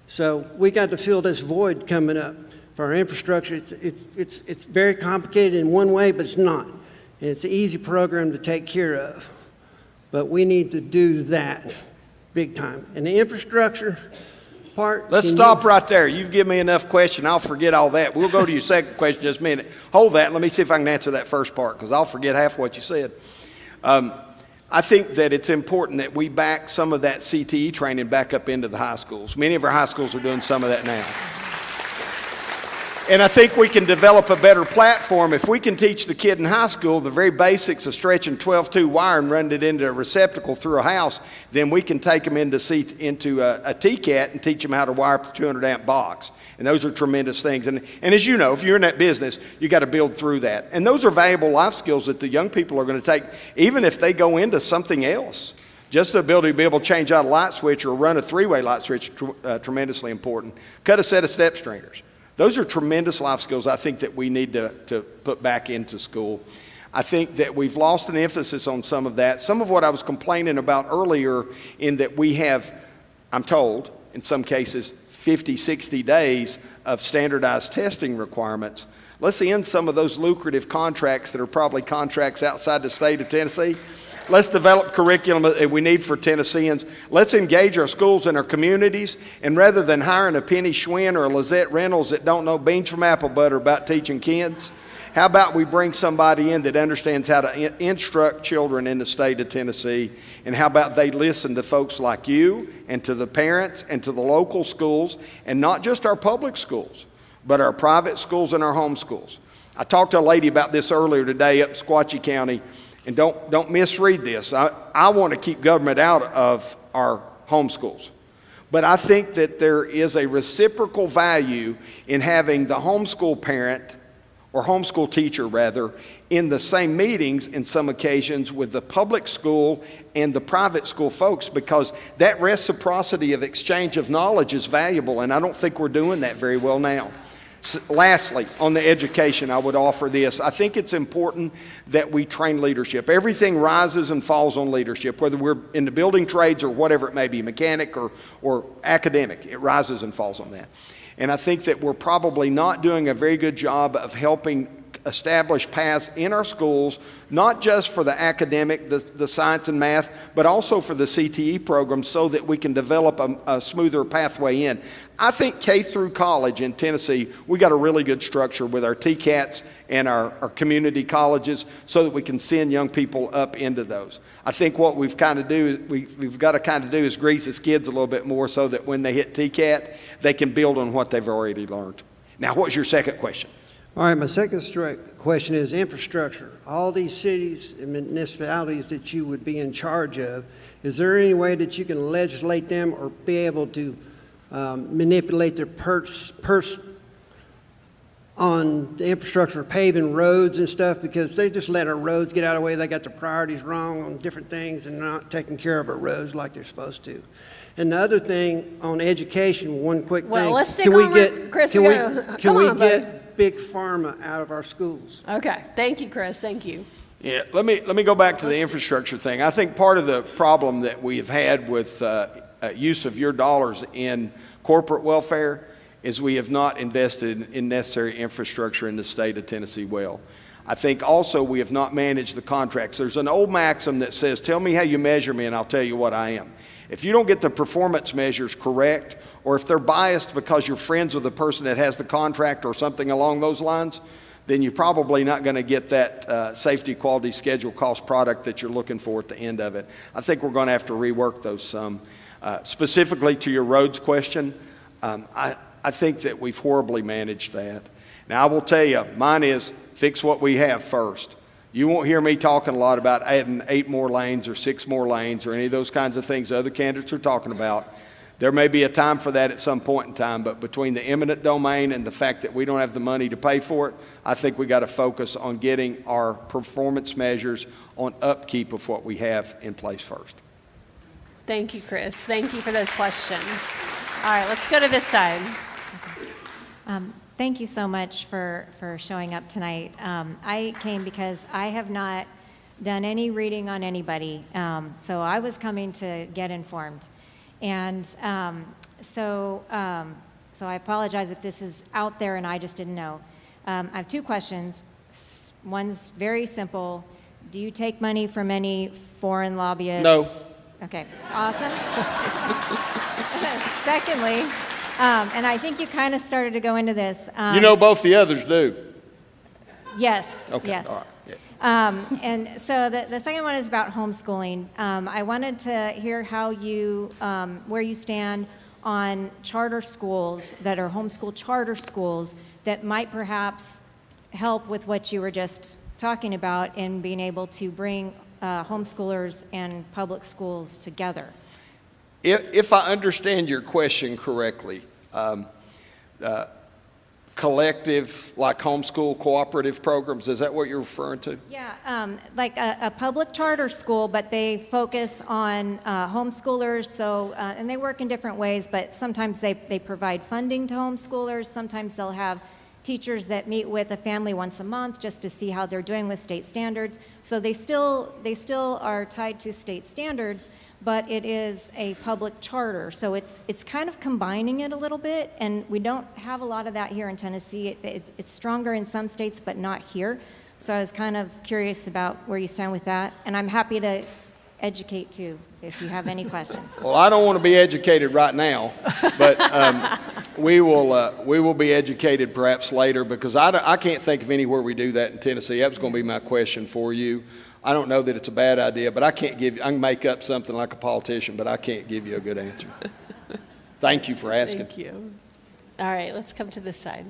So we got to fill this void coming up for our infrastructure. It's very complicated in one way, but it's not. And it's an easy program to take care of. But we need to do that big time. And the infrastructure, part. Let's can stop you- right there. You've given me enough question. I'll forget all that. We'll go to your second question in just a minute. Hold that. Let me see if I can answer that first part, because I'll forget half what you said. I think that it's important that we back some of that CTE training back up into the high schools. Many of our high schools are doing some of that now. And I think we can develop a better platform. If we can teach the kid in high school the very basics of stretching 12-2 wire and running it into a receptacle through a house, then we can take them into a TCAT and teach them how to wire up the 200 amp box. And those are tremendous things. And as you know, if you're in that business, you got to build through that. And those are valuable life skills that the young people are going to take, even if they go into something else. Just the ability to be able to change out a light switch or run a three-way light switch is tremendously important. Cut a set of step stringers. Those are tremendous life skills I think that we need to put back into school. I think that we've lost an emphasis on some of that. Some of what I was complaining about earlier, in that we have, I'm told, in some cases, 50, 60 days of standardized testing requirements. Let's end some of those lucrative contracts that are probably contracts outside the state of Tennessee. Let's develop curriculum that we need for Tennesseans. Let's engage our schools and our communities. And rather than hiring a Penny Schwinn or a Lizette Reynolds that don't know beans from apple butter about teaching kids, how about we bring somebody in that understands how to instruct children in the state of Tennessee? And how about they listen to folks like you and to the parents and to the local schools, and not just our public schools, but our private schools and our home schools. I talked to a lady about this earlier today up in Squatchy County. And don't misread this. I want to keep government out of our homeschools. But I think that there is a reciprocal value in having the homeschool parent, or homeschool teacher rather, in the same meetings in some occasions with the public school and the private school folks, because that reciprocity of exchange of knowledge is valuable, and I don't think we're doing that very well now. Lastly, on the education, I would offer this. I think it's important that we train leadership. Everything rises and falls on leadership, whether we're in the building trades or whatever it may be, mechanic or academic. It rises and falls on that. And I think that we're probably not doing a very good job of helping establish paths in our schools, not just for the academic, the science and math, but also for the CTE program, so that we can develop a smoother pathway in. I think K through college in Tennessee, we got a really good structure with our TCATs and our community colleges, so that we can send young people up into those. I think what we've got to do is grease the skids a little bit more, so that when they hit TCAT, they can build on what they've already learned. Now, what's your second question? All right, my second question is infrastructure. All these cities and municipalities that you would be in charge of, is there any way that you can legislate them or be able to manipulate their purse on the infrastructure, paving roads and stuff? Because they just let our roads get out of the way. They got their priorities wrong on different things and not taking care of our roads like they're supposed to. And the other thing on education, one quick thing. Well, let's stick on, Chris. Can we bud. get Big Pharma out of our schools? Okay. Thank you, Chris. Thank you. Yeah, let me go back to the infrastructure thing. I think part of the problem that we have had with use of your dollars in corporate welfare is we have not invested in necessary infrastructure in the state of Tennessee well. I think also we have not managed the contracts. There's an old maxim that says, tell me how you measure me and I'll tell you what I am. If you don't get the performance measures correct, or if they're biased because you're friends with the person that has the contract or something along those lines, then you're probably not going to get that safety, quality, schedule, cost product that you're looking for at the end of it. I think we're going to have to rework those some. Specifically to your roads question, I think that we've horribly managed that. Now, I will tell you, mine is fix what we have first. You won't hear me talking a lot about adding 8 more lanes or 6 more lanes or any of those kinds of things other candidates are talking about. There may be a time for that at some point in time, but between the eminent domain and the fact that we don't have the money to pay for it, I think we got to focus on getting our performance measures on upkeep of what we have in place first. Thank you, Chris. Thank you for those questions. All right, let's go to this side. Thank you so much for showing up tonight. I came because I have not done any reading on anybody, so I was coming to get informed. And so I apologize if this is out there and I just didn't know. I have 2 questions. One's very simple. Do you take money from any foreign lobbyists? No. Okay, awesome. Secondly, and I think you kind of started to go into this. You know both the others do. Yes, Okay, yes. all right. Yeah. And so the second one is about homeschooling. I wanted to hear how you, where you stand on charter schools that are homeschool charter schools that might perhaps help with what you were just talking about in being able to bring homeschoolers and public schools together. If I understand your question correctly, collective, like homeschool cooperative programs, is that what you're referring to? Yeah, like a public charter school, but they focus on homeschoolers, so, and they work in different ways, but sometimes they provide funding to homeschoolers, sometimes they'll have teachers that meet with a family once a month just to see how they're doing with state standards. So they still are tied to state standards, but it is a public charter. So it's kind of combining it a little bit, and we don't have a lot of that here in Tennessee. It's stronger in some states, but not here. So I was kind of curious about where you stand with that, and I'm happy to educate too, if you have any questions. Well, I don't want to be educated right now, but we will be educated perhaps later, because I can't think of anywhere we do that in Tennessee. That was going to be my question for you. I don't know that it's a bad idea, but I can make up something like a politician, but I can't give you a good answer. Thank you for asking. Thank you. All right, let's come to this side.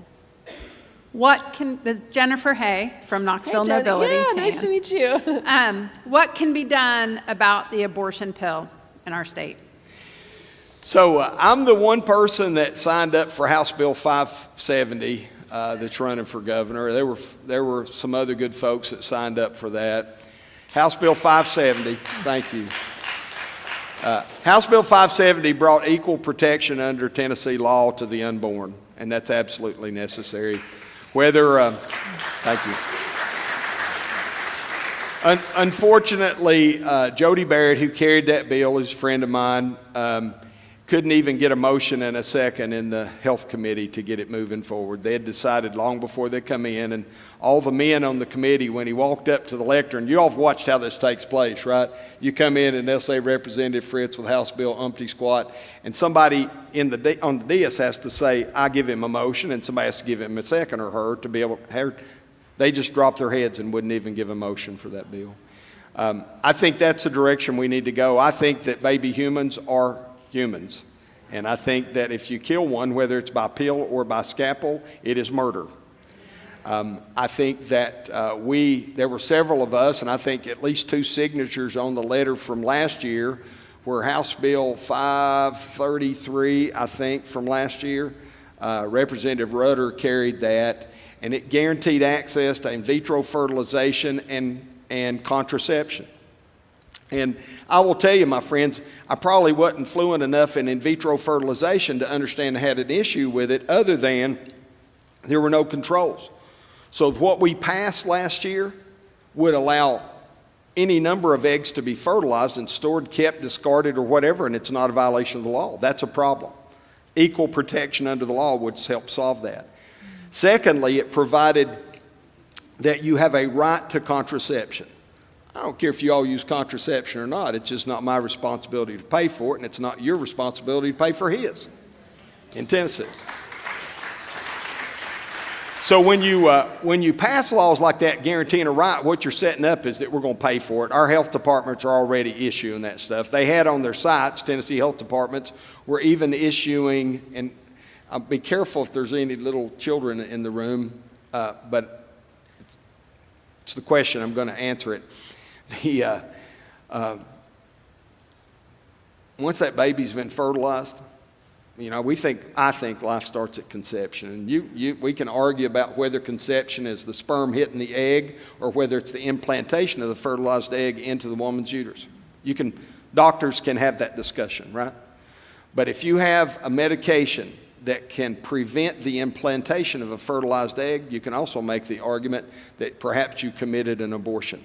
Jennifer Hay from Knoxville Hey, Jody. Nobility. Yeah, nice to meet you. What can be done about the abortion pill in our state? So I'm the one person that signed up for House Bill 570 that's running for governor. There were some other good folks that signed up for that. House Bill 570, thank you. House Bill 570 brought equal protection under Tennessee law to the unborn, and that's absolutely necessary. Thank you. Unfortunately, Jody Barrett, who carried that bill, is a friend of mine, couldn't even get a motion and a second in the health committee to get it moving forward. They had decided long before they come in, and all the men on the committee, when he walked up to the lectern, you all have watched how this takes place, right? You come in and they'll say Representative Fritts with House Bill umpty squat, and somebody on the dais has to say, I give him a motion, and somebody has to give him a second, or her, to be able to have. They just dropped their heads and wouldn't even give a motion for that bill. I think that's the direction we need to go. I think that baby humans are humans. And I think that if you kill one, whether it's by pill or by scalpel, it is murder. I think that there were several of us, and I think at least 2 signatures on the letter from last year, where House Bill 533, I think, from last year, Representative Rudder carried that, and it guaranteed access to in vitro fertilization and contraception. And I will tell you, my friends, I probably wasn't fluent enough in vitro fertilization to understand I had an issue with it, other than there were no controls. So what we passed last year would allow any number of eggs to be fertilized and stored, kept, discarded, or whatever, and it's not a violation of the law. That's a problem. Equal protection under the law would help solve that. Secondly, it provided that you have a right to contraception. I don't care if you all use contraception or not. It's just not my responsibility to pay for it, and it's not your responsibility to pay for his in Tennessee. So when you pass laws like that guaranteeing a right, what you're setting up is that we're going to pay for it. Our health departments are already issuing that stuff. They had on their sites, Tennessee health departments were even issuing, and I'll be careful if there's any little children in the room, but it's the question, I'm going to answer it. Once that baby's been fertilized, you know, I think life starts at conception. And we can argue about whether conception is the sperm hitting the egg or whether it's the implantation of the fertilized egg into the woman's uterus. Doctors can have that discussion, right? But if you have a medication that can prevent the implantation of a fertilized egg, you can also make the argument that perhaps you committed an abortion.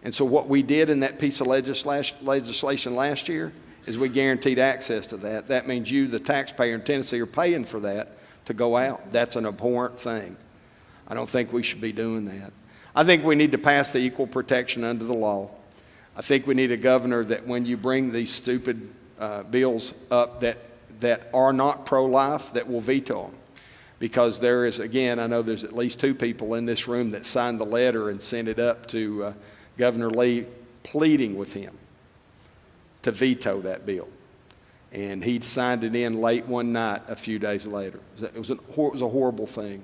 And so what we did in that piece of legislation last year is we guaranteed access to that. That means you, the taxpayer in Tennessee, are paying for that to go out. That's an abhorrent thing. I don't think we should be doing that. I think we need to pass the equal protection under the law. I think we need a governor that when you bring these stupid bills up that are not pro-life, that will veto them. Because there is, again, I know there's at least 2 people in this room that signed the letter and sent it up to Governor Lee, pleading with him to veto that bill. And he signed it in late one night a few days later. It was a horrible thing.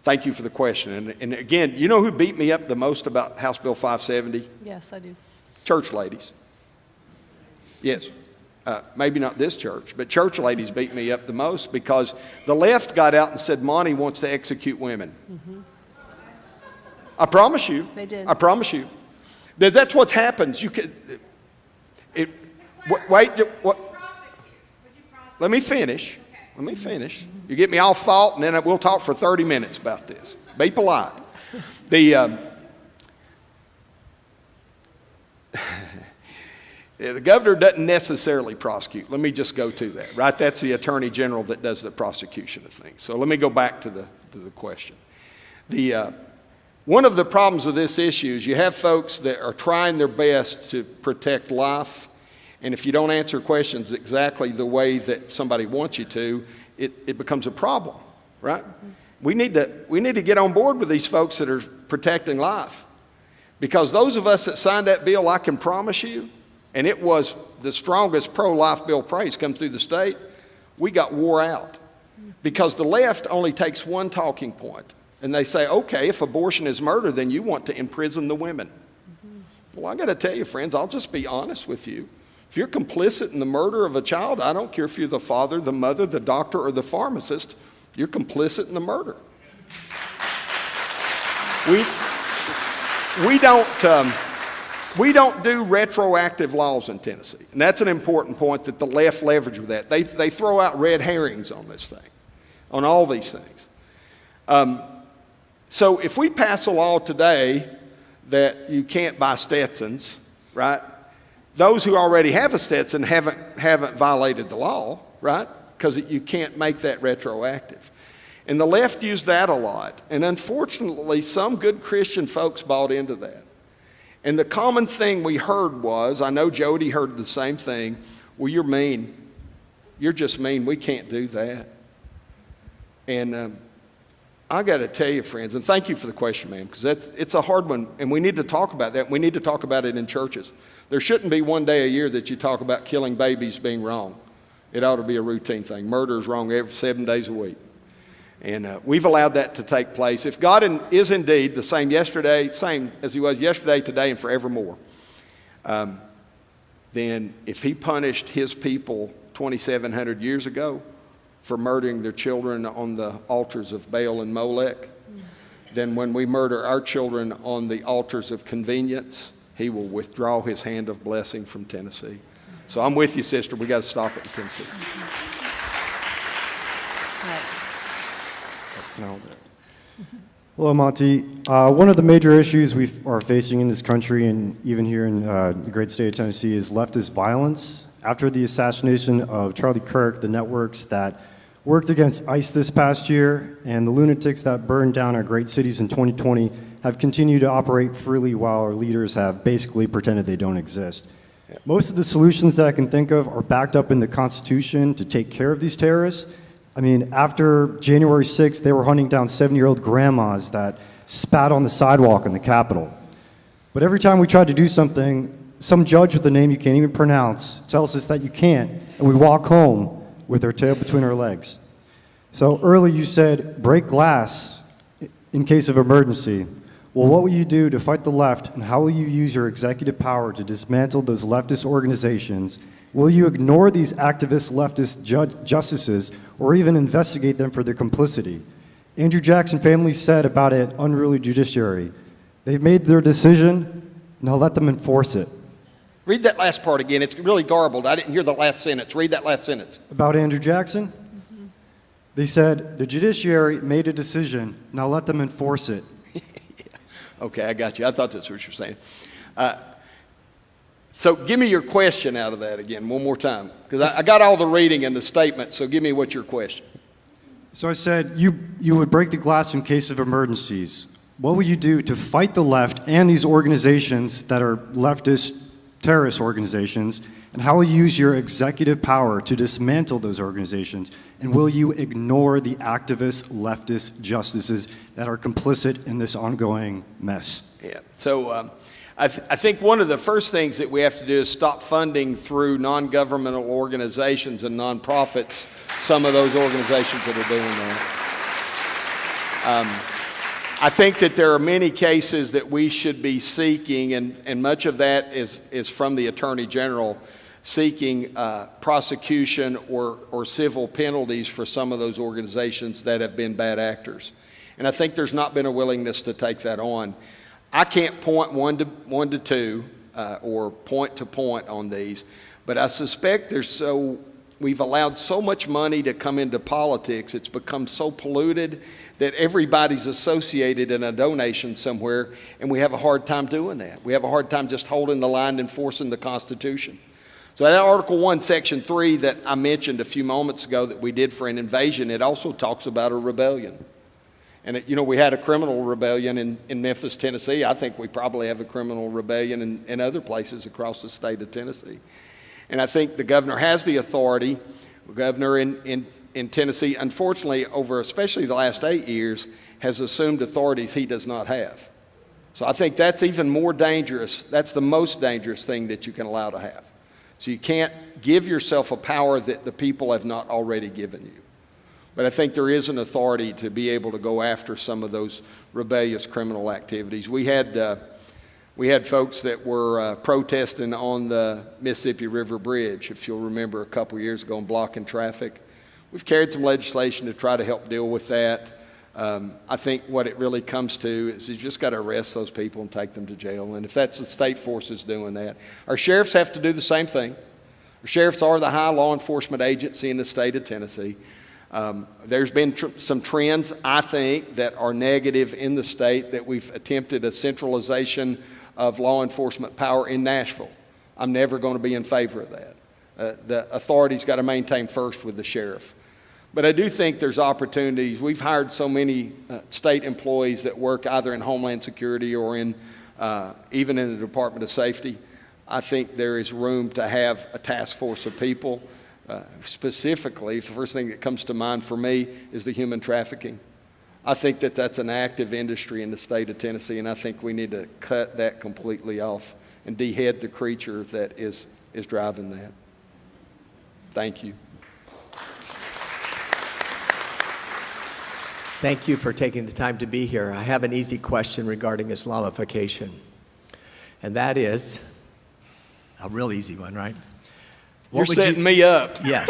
Thank you for the question. And again, you know who beat me up the most about House Bill 570? Yes, I do. Church ladies. Yes. Maybe not this church, but church ladies beat me up the most because the left got out and said Monty wants to execute women. Mm-hmm. I promise you. They did. I promise you. That's what happens. You can. Let me finish. Let me finish. You get me off thought, and then we'll talk for 30 minutes about this. Be polite. The governor doesn't necessarily prosecute. Let me just go to that, right? That's the attorney general that does the prosecution of things. So let me go back to the question. One of the problems with this issue is you have folks that are trying their best to protect life, and if you don't answer questions exactly the way that somebody wants you to, it becomes a problem, right? We need to get on board with these folks that are protecting life, because those of us that signed that bill, I can promise you, and it was the strongest pro-life bill praise come through the state, we got wore out. Because the left only takes one talking point, and they say, okay, if abortion is murder, then you want to imprison the women. Well, I got to tell you, friends, I'll just be honest with you. If you're complicit in the murder of a child, I don't care if you're the father, the mother, the doctor, or the pharmacist, you're complicit in the murder. We don't do retroactive laws in Tennessee. And that's an important point that the left leverage with that. They throw out red herrings on this thing, on all these things. So if we pass a law today that you can't buy Stetsons, right? Those who already have a Stetson haven't violated the law, right? Because you can't make that retroactive. And the left used that a lot. And unfortunately, some good Christian folks bought into that. And the common thing we heard was, I know Jody heard the same thing, well, you're mean. You're just mean. We can't do that. And I got to tell you, friends, and thank you for the question, ma'am, because it's a hard one, and we need to talk about that. We need to talk about it in churches. There shouldn't be one day a year that you talk about killing babies being wrong. It ought to be a routine thing. Murder is wrong every 7 days a week. And we've allowed that to take place. If God is indeed the same as he was yesterday, today, and forevermore, then if he punished his people 2,700 years ago for murdering their children on the altars of Baal and Molech, then when we murder our children on the altars of convenience, he will withdraw his hand of blessing from Tennessee. So I'm with you, sister. We got to stop it in Tennessee. Hello, Monty. One of the major issues we are facing in this country and even here in the great state of Tennessee is leftist violence. After the assassination of Charlie Kirk, the networks that worked against ICE this past year and the lunatics that burned down our great cities in 2020 have continued to operate freely while our leaders have basically pretended they don't exist. Most of the solutions that I can think of are backed up in the Constitution to take care of these terrorists. I mean, after January 6th, they were hunting down 70-year-old grandmas that spat on the sidewalk in the Capitol. But every time we try to do something, some judge with a name you can't even pronounce tells us that you can't, and we walk home with our tail between our legs. So earlier you said, break glass in case of emergency. Well, what will you do to fight the left, and how will you use your executive power to dismantle those leftist organizations? Will you ignore these activist leftist justices or even investigate them for their complicity? Andrew Jackson family said about an unruly judiciary, they've made their decision, now let them enforce it. Read that last part again. It's really garbled. I didn't hear the last sentence. Read that last sentence. About Andrew Jackson? Mm-hmm. They said, the judiciary made a decision, now let them enforce it. Okay, I got you. I thought that's what you're saying. So give me your question out of that again one more time, because I got all the reading and the statement, so give me what's your question. So I said you would break the glass in case of emergencies. what will you do to fight the left and these organizations that are leftist terrorist organizations? And how will you use your executive power to dismantle those organizations? And will you ignore the activist leftist justices that are complicit in this ongoing mess? Yeah. So I think one of the first things that we have to do is stop funding through non-governmental organizations and nonprofits some of those organizations that are doing that. I think that there are many cases that we should be seeking, and much of that is from the Attorney General, seeking prosecution or civil penalties for some of those organizations that have been bad actors. And I think there's not been a willingness to take that on. I can't point one to two or point to point on these, but I suspect we've allowed so much money to come into politics, it's become so polluted that everybody's associated in a donation somewhere, and we have a hard time doing that. We have a hard time just holding the line and enforcing the Constitution. So that Article 1, Section 3 that I mentioned a few moments ago that we did for an invasion, it also talks about a rebellion. And we had a criminal rebellion in Memphis, Tennessee. I think we probably have a criminal rebellion in other places across the state of Tennessee. And I think the governor has the authority. The governor in Tennessee, unfortunately, over especially the last 8 years, has assumed authorities he does not have. So I think that's even more dangerous. That's the most dangerous thing that you can allow to have. So you can't give yourself a power that the people have not already given you. But I think there is an authority to be able to go after some of those rebellious criminal activities. We had folks that were protesting on the Mississippi River Bridge, if you'll remember a couple years ago, and blocking traffic. We've carried some legislation to try to help deal with that. I think what it really comes to is you just got to arrest those people and take them to jail. And if that's the state forces doing that, our sheriffs have to do the same thing. Our sheriffs are the high law enforcement agency in the state of Tennessee. There's been some trends, I think, that are negative in the state, that we've attempted a centralization of law enforcement power in Nashville. I'm never going to be in favor of that. The authority's got to maintain first with the sheriff. But I do think there's opportunities. We've hired so many state employees that work either in Homeland Security or even in the Department of Safety. I think there is room to have a task force of people. Specifically, the first thing that comes to mind for me is the human trafficking. I think that that's an active industry in the state of Tennessee, and I think we need to cut that completely off and dehead the creature that is driving that. Thank you. Thank you for taking the time to be here. I have an easy question regarding Islamification, and that is a real easy one, right? You're setting me up. Yes.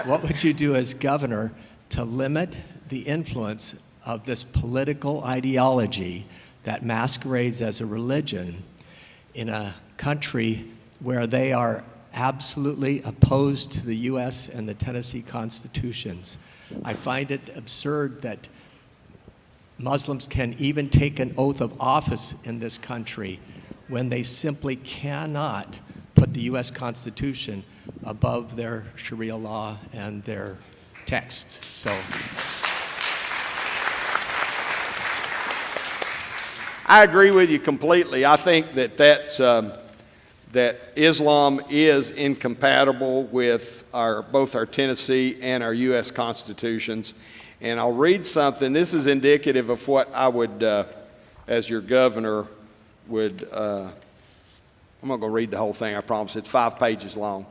What would you do as governor to limit the influence of this political ideology that masquerades as a religion in a country where they are absolutely opposed to the U.S. and the Tennessee constitutions? I find it absurd that Muslims can even take an oath of office in this country when they simply cannot put the U.S. Constitution above their Sharia law and their text. So I agree with you completely. I think that Islam is incompatible with both our Tennessee and our U.S. constitutions. And I'll read something. This is indicative of what I would, as your governor, would. I'm not going to read the whole thing, I promise. It's 5 pages long.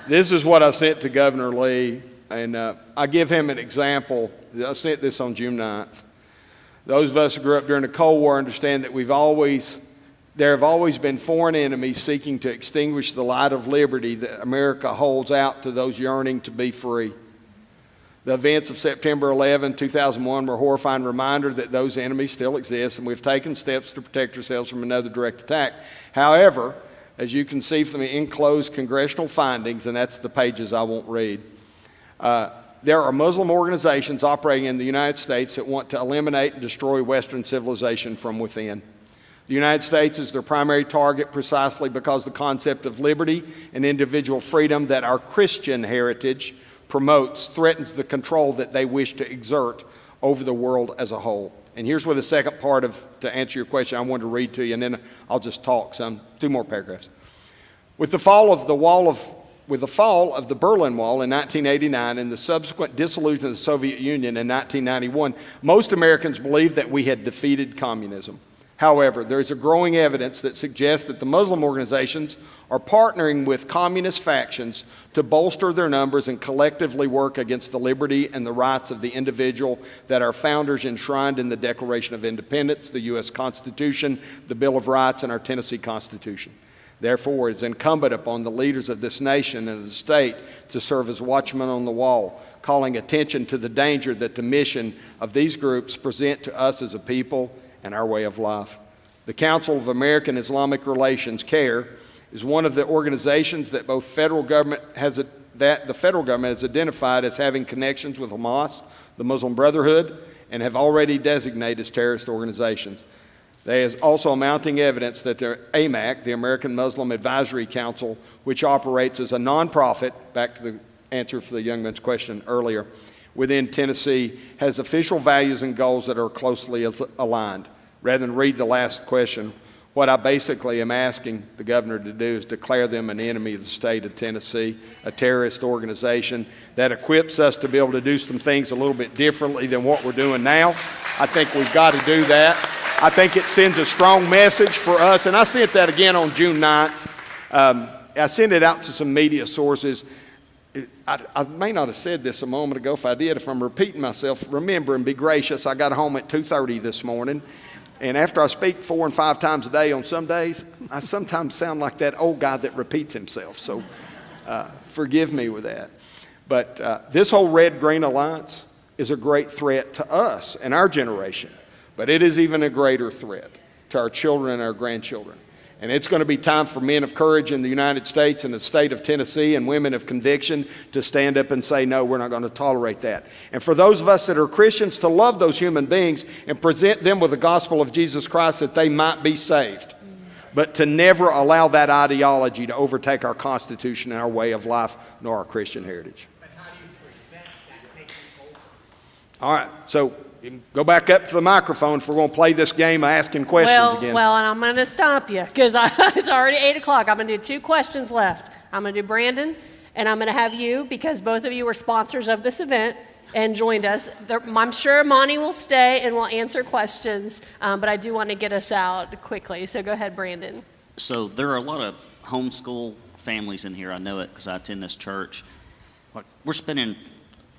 This is what I sent to Governor Lee, and I give him an example. I sent this on June 9th. Those of us who grew up during the Cold War understand that there have always been foreign enemies seeking to extinguish the light of liberty that America holds out to those yearning to be free. The events of September 11, 2001 were a horrifying reminder that those enemies still exist, and we've taken steps to protect ourselves from another direct attack. However, as you can see from the enclosed congressional findings, and that's the pages I won't read, there are Muslim organizations operating in the United States that want to eliminate and destroy Western civilization from within. The United States is their primary target precisely because the concept of liberty and individual freedom that our Christian heritage promotes threatens the control that they wish to exert over the world as a whole. And here's where the second part to answer your question I wanted to read to you, and then I'll just talk some, 2 more paragraphs. With the fall of the Berlin Wall in 1989 and the subsequent dissolution of the Soviet Union in 1991, most Americans believed that we had defeated communism. However, there is a growing evidence that suggests that the Muslim organizations are partnering with communist factions to bolster their numbers and collectively work against the liberty and the rights of the individual that our founders enshrined in the Declaration of Independence, the U.S. Constitution, the Bill of Rights, and our Tennessee Constitution. Therefore, it is incumbent upon the leaders of this nation and of the state to serve as watchmen on the wall, calling attention to the danger that the mission of these groups present to us as a people and our way of life. The Council of American Islamic Relations, CAIR, is one of the organizations that the federal government has identified as having connections with Hamas, the Muslim Brotherhood, and have already designated as terrorist organizations. There is also mounting evidence that the AMAC, the American Muslim Advisory Council, which operates as a nonprofit, back to the answer for the young man's question earlier, within Tennessee, has official values and goals that are closely aligned. Rather than read the last question, what I basically am asking the governor to do is declare them an enemy of the state of Tennessee, a terrorist organization that equips us to be able to do some things a little bit differently than what we're doing now. I think we've got to do that. I think it sends a strong message for us, and I sent that again on June 9th. I sent it out to some media sources. I may not have said this a moment ago. If I did, if I'm repeating myself, remember and be gracious. I got home at 2:30 this morning, and after I speak 4 and 5 times a day on some days, I sometimes sound like that old guy that repeats himself. So forgive me with that. But this whole Red-Green Alliance is a great threat to us and our generation. But it is even a greater threat to our children and our grandchildren. And it's going to be time for men of courage in the United States and the state of Tennessee and women of conviction to stand up and say, no, we're not going to tolerate that. And for those of us that are Christians, to love those human beings and present them with the gospel of Jesus Christ that they might be saved. But to never allow that ideology to overtake our Constitution and our way of life, nor our Christian heritage. But how do you prevent that taking over? All right, so you can go back up to the microphone if we're going to play this game of asking questions again. Well, and I'm going to stop you because it's already 8 o'clock. I'm going to do 2 questions left. I'm going to do Brandon, and I'm going to have you because both of you were sponsors of this event and joined us. I'm sure Monty will stay and will answer questions, but I do want to get us out quickly. So go ahead, Brandon. So there are a lot of homeschool families in here. I know it because I attend this church. Like, we're spending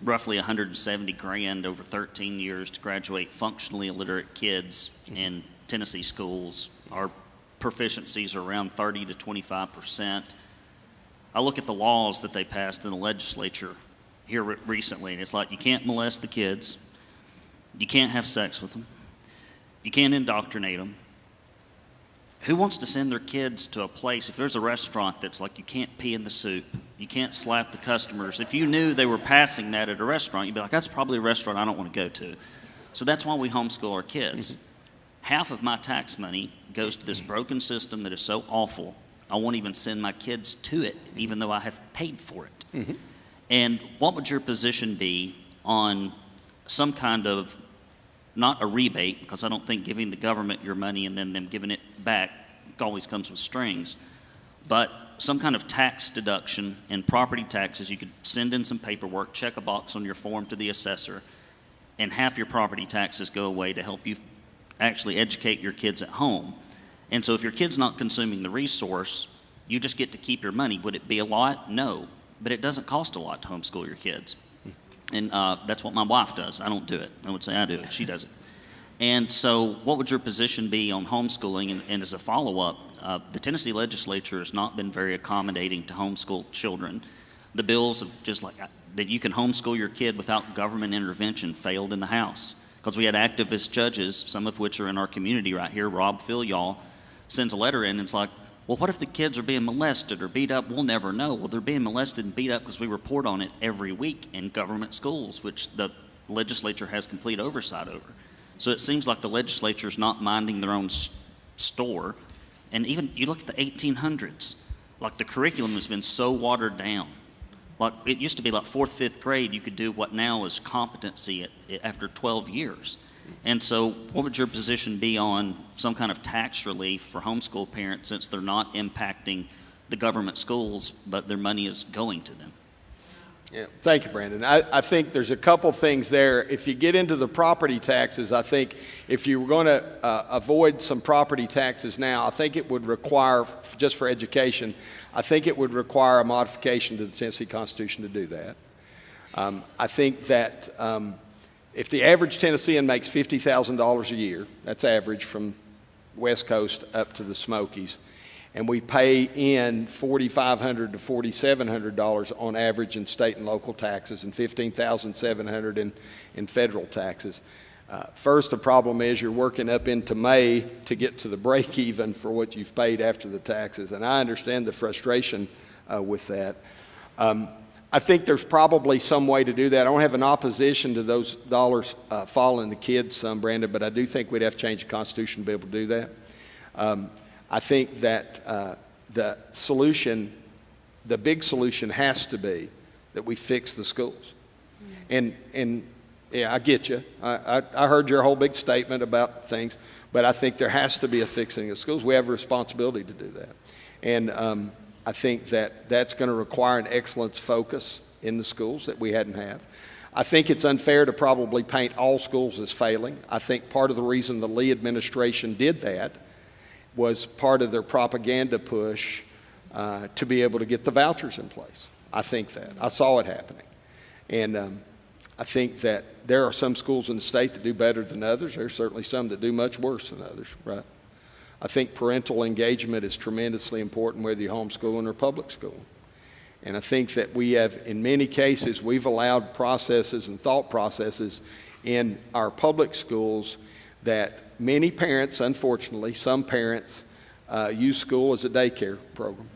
roughly $170,000 over 13 years to graduate functionally illiterate kids in Tennessee schools. Our proficiencies are around 30 to 25%. I look at the laws that they passed in the legislature here recently, and it's like you can't molest the kids, you can't have sex with them, you can't indoctrinate them. Who wants to send their kids to a place, if there's a restaurant that's like you can't pee in the soup, you can't slap the customers. If you knew they were passing that at a restaurant, you'd be like, that's probably a restaurant I don't want to go to. So that's why we homeschool our kids. Half of my tax money goes to this broken system that is so awful, I won't even send my kids to it, even though I have paid for it. And what would your position be on some kind of, not a rebate, because I don't think giving the government your money and then them giving it back always comes with strings, but some kind of tax deduction in property taxes. You could send in some paperwork, check a box on your form to the assessor, and half your property taxes go away to help you actually educate your kids at home. And so if your kid's not consuming the resource, you just get to keep your money. Would it be a lot? No, but it doesn't cost a lot to homeschool your kids. And that's what my wife does. I don't do it. I would say I do it. She does it. And so what would your position be on homeschooling? And as a follow-up, the Tennessee legislature has not been very accommodating to homeschool children. The bills of just like that you can homeschool your kid without government intervention failed in the House because we had activist judges, some of which are in our community right here. Rob Filial sends a letter in and it's like, well, what if the kids are being molested or beat up? We'll never know. Well, they're being molested and beat up because we report on it every week in government schools, which the legislature has complete oversight over. So it seems like the legislature is not minding their own store. And even you look at the 1800s, like the curriculum has been so watered down. Like it used to be like 4th, 5th grade, you could do what now is competency after 12 years. And so what would your position be on some kind of tax relief for homeschool parents since they're not impacting the government schools, but their money is going to them? Yeah, thank you, Brandon. I think there's a couple things there. If you get into the property taxes, I think if you were going to avoid some property taxes now, I think it would require, just for education, I think it would require a modification to the Tennessee Constitution to do that. I think that if the average Tennessean makes $50,000 a year, that's average from West Coast up to the Smokies, and we pay in $4,500 to $4,700 on average in state and local taxes and $15,700 in federal taxes. First, the problem is you're working up into May to get to the break even for what you've paid after the taxes, and I understand the frustration with that. I think there's probably some way to do that. I don't have an opposition to those dollars falling the kids some, Brandon, but I do think we'd have to change the Constitution to be able to do that. I think that the solution, the big solution has to be that we fix the schools. And yeah, I get you. I heard your whole big statement about things, but I think there has to be a fixing of schools. We have a responsibility to do that. And I think that that's going to require an excellence focus in the schools that we hadn't had. I think it's unfair to probably paint all schools as failing. I think part of the reason the Lee administration did that was part of their propaganda push to be able to get the vouchers in place. I think that. I saw it happening. And I think that there are some schools in the state that do better than others. There's certainly some that do much worse than others, right? I think parental engagement is tremendously important, whether you're homeschooling or public school. And I think that we have, in many cases, we've allowed processes and thought processes in our public schools that many parents, unfortunately, some parents use school as a daycare program.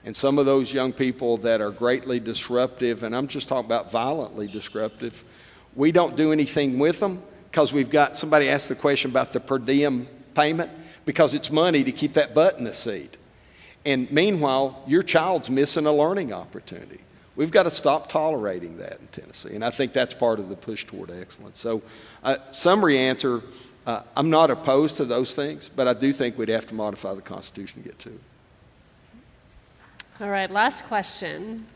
And some of those young people that are greatly disruptive, and I'm just talking about violently disruptive, we don't do anything with them because we've got, somebody asked the question about the per diem payment, because it's money to keep that butt in the seat. And meanwhile, your child's missing a learning opportunity. We've got to stop tolerating that in Tennessee, and I think that's part of the push toward excellence. So, summary answer, I'm not opposed to those things, but I do think we'd have to modify the Constitution to get to it. All right, last question.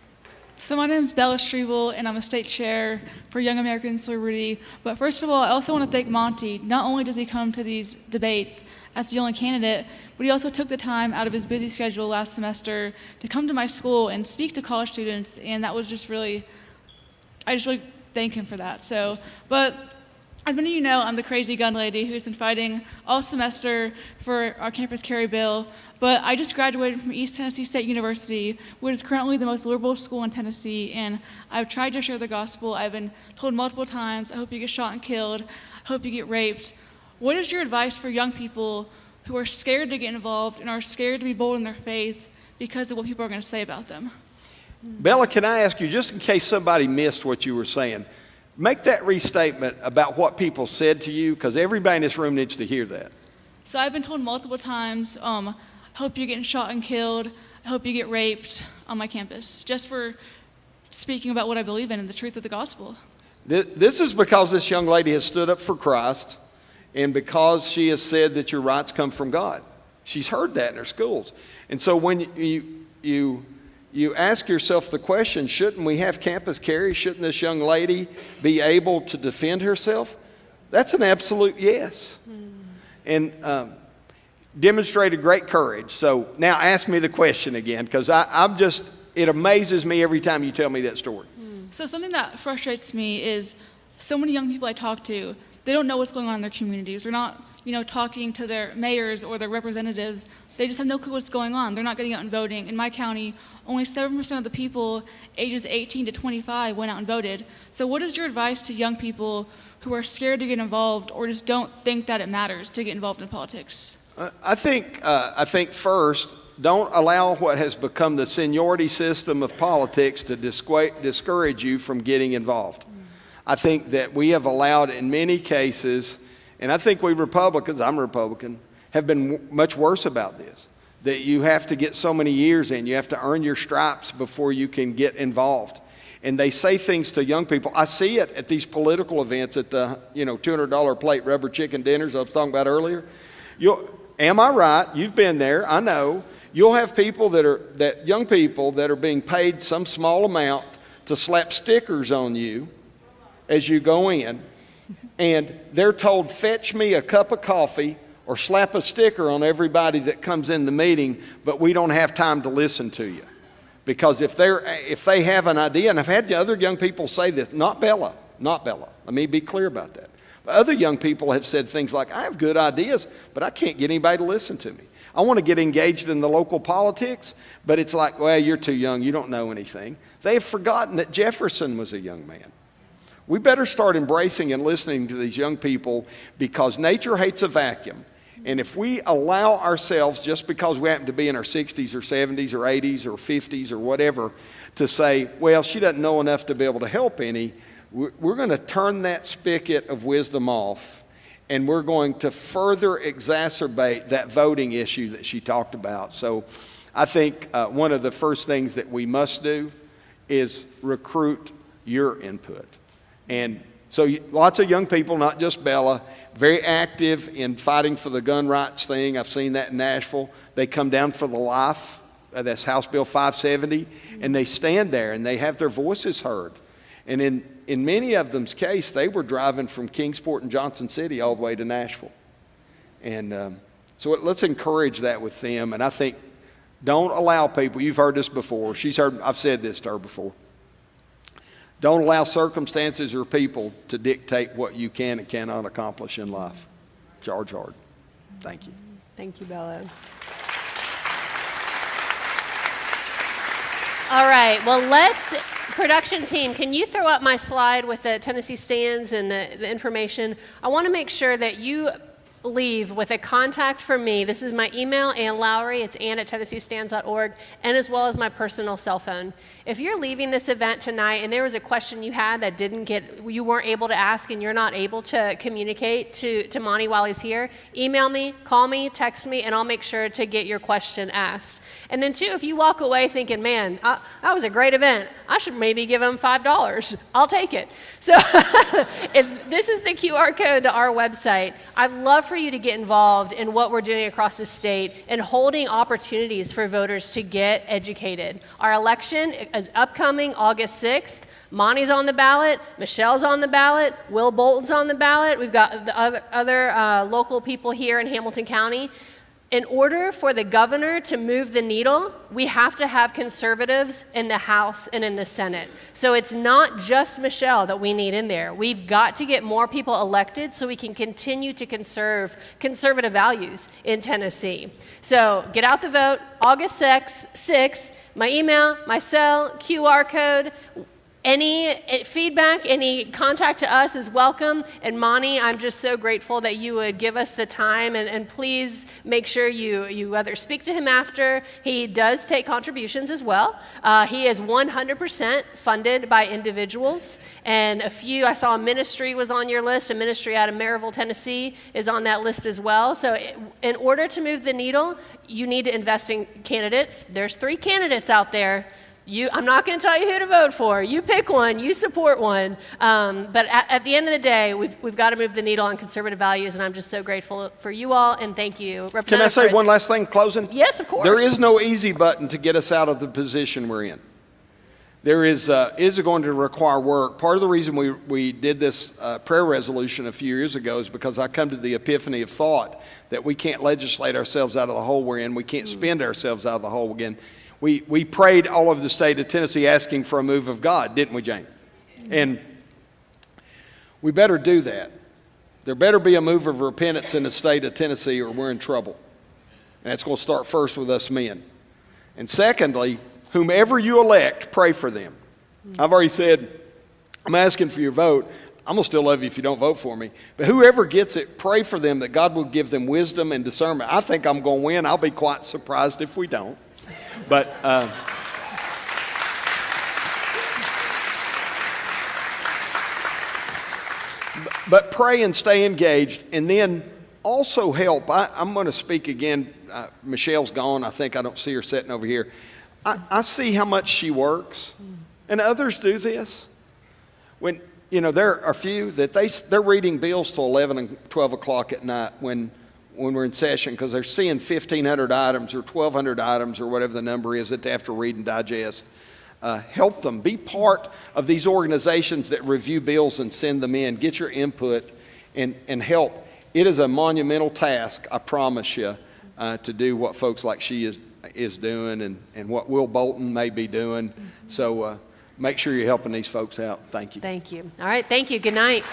So my name is Bella Strebel, and I'm a state chair for Young Americans for Liberty. But first of all, I also want to thank Monty. Not only does he come to these debates as the only candidate, but he also took the time out of his busy schedule last semester to come to my school and speak to college students, and that was just really, I just really thank him for that. So, but as many of you know, I'm the crazy gun lady who's been fighting all semester for our campus carry bill, but I just graduated from East Tennessee State University, which is currently the most liberal school in Tennessee, and I've tried to share the gospel. I've been told multiple times, I hope you get shot and killed, I hope you get raped. What is your advice for young people who are scared to get involved and are scared to be bold in their faith because of what people are going to say about them? Bella, can I ask you, just in case somebody missed what you were saying, make that restatement about what people said to you, because everybody in this room needs to hear that. So I've been told multiple times, hope you're getting shot and killed, I hope you get raped on my campus, just for speaking about what I believe in and the truth of the gospel. This is because this young lady has stood up for Christ, and because she has said that your rights come from God. She's heard that in her schools. And so when you ask yourself the question, shouldn't we have campus carry? Shouldn't this young lady be able to defend herself? That's an absolute yes. And demonstrated great courage. So now ask me the question again, because it amazes me every time you tell me that story. So something that frustrates me is so many young people I talk to, they don't know what's going on in their communities. They're not, talking to their mayors or their representatives. They just have no clue what's going on. They're not getting out and voting. In my county, only 7% of the people ages 18 to 25 went out and voted. So what is your advice to young people who are scared to get involved or just don't think that it matters to get involved in politics? I think first, don't allow what has become the seniority system of politics to discourage you from getting involved. I think that we have allowed in many cases, and I think we Republicans, I'm a Republican, have been much worse about this, that you have to get so many years in, you have to earn your stripes before you can get involved. and they say things to young people. I see it at these political events at the, $200 plate rubber chicken dinners I was talking about earlier. Am I right? You've been there, I know. You'll have young people that are being paid some small amount to slap stickers on you as you go in, and they're told, fetch me a cup of coffee or slap a sticker on everybody that comes in the meeting, but we don't have time to listen to you. Because if they have an idea, and I've had other young people say this, not Bella, let me be clear about that. But other young people have said things like, I have good ideas, but I can't get anybody to listen to me. I want to get engaged in the local politics, but it's like, well, you're too young, you don't know anything. They've forgotten that Jefferson was a young man. We better start embracing and listening to these young people, because nature hates a vacuum. And if we allow ourselves, just because we happen to be in our 60s or 70s or 80s or 50s or whatever, to say, well, she doesn't know enough to be able to help any, we're going to turn that spigot of wisdom off, and we're going to further exacerbate that voting issue that she talked about. So I think one of the first things that we must do is recruit your input. And so lots of young people, not just Bella, very active in fighting for the gun rights thing. I've seen that in Nashville. They come down for the life, that's House Bill 570, and they stand there and they have their voices heard. And in many of them's case, they were driving from Kingsport and Johnson City all the way to Nashville. And so let's encourage that with them. And I think don't allow people, you've heard this before, I've said this to her before. Don't allow circumstances or people to dictate what you can and cannot accomplish in life. Charge hard. Thank you. Thank you, Bella. All right, well, production team, can you throw up my slide with the Tennessee stands and the information? I want to make sure that you leave with a contact for me. This is my email, Ann Lowry. It's ann@tennesseestands.org, and as well as my personal cell phone. If you're leaving this event tonight and there was a question you had that you weren't able to ask and you're not able to communicate to Monty while he's here, email me, call me, text me, and I'll make sure to get your question asked. And then, too, if you walk away thinking, man, that was a great event, I should maybe give them $5. I'll take it. So if this is the QR code to our website. I'd love for you to get involved in what we're doing across the state and holding opportunities for voters to get educated. Our election is upcoming August 6th. Monty's on the ballot, Michelle's on the ballot, Will Bolton's on the ballot. We've got the other local people here in Hamilton County. In order for the governor to move the needle, we have to have conservatives in the House and in the Senate. So it's not just Michelle that we need in there. We've got to get more people elected so we can continue to conserve conservative values in Tennessee. So get out the vote, August 6th, my email, my cell, QR code. Any feedback, any contact to us is welcome. And Monty, I'm just so grateful that you would give us the time, and please make sure you either speak to him after. He does take contributions as well. He is 100% funded by individuals, and I saw a ministry was on your list. A ministry out of Maryville, Tennessee is on that list as well. So in order to move the needle, you need to invest in candidates. There's 3 candidates out there. I'm not going to tell you who to vote for. You pick one, you support one. But at the end of the day, we've got to move the needle on conservative values, and I'm just so grateful for you all, and thank you. Can I say one last thing, closing? Yes, of course. There is no easy button to get us out of the position we're in. There is going to require work. Part of the reason we did this prayer resolution a few years ago is because I come to the epiphany of thought that we can't legislate ourselves out of the hole we're in. We can't spend ourselves out of the hole again. We prayed all over the state of Tennessee asking for a move of God, didn't we, Jane? And we better do that. There better be a move of repentance in the state of Tennessee or we're in trouble. And that's going to start first with us men. And secondly, whomever you elect, pray for them. I've already said, I'm asking for your vote. I'm going to still love you if you don't vote for me. But whoever gets it, pray for them that God will give them wisdom and discernment. I think I'm going to win. I'll be quite surprised if we don't. But pray and stay engaged, and then also help. I'm going to speak again. Michelle's gone. I think I don't see her sitting over here. I see how much she works, and others do this. When, there are a few that they're reading bills till 11 and 12 o'clock at night when we're in session because they're seeing 1,500 items or 1,200 items or whatever the number is that they have to read and digest. Help them. Be part of these organizations that review bills and send them in. Get your input and help. It is a monumental task, I promise you, to do what folks like she is doing and what Will Bolton may be doing. So make sure you're helping these folks out. Thank you. Thank you. All right, thank you. Good night.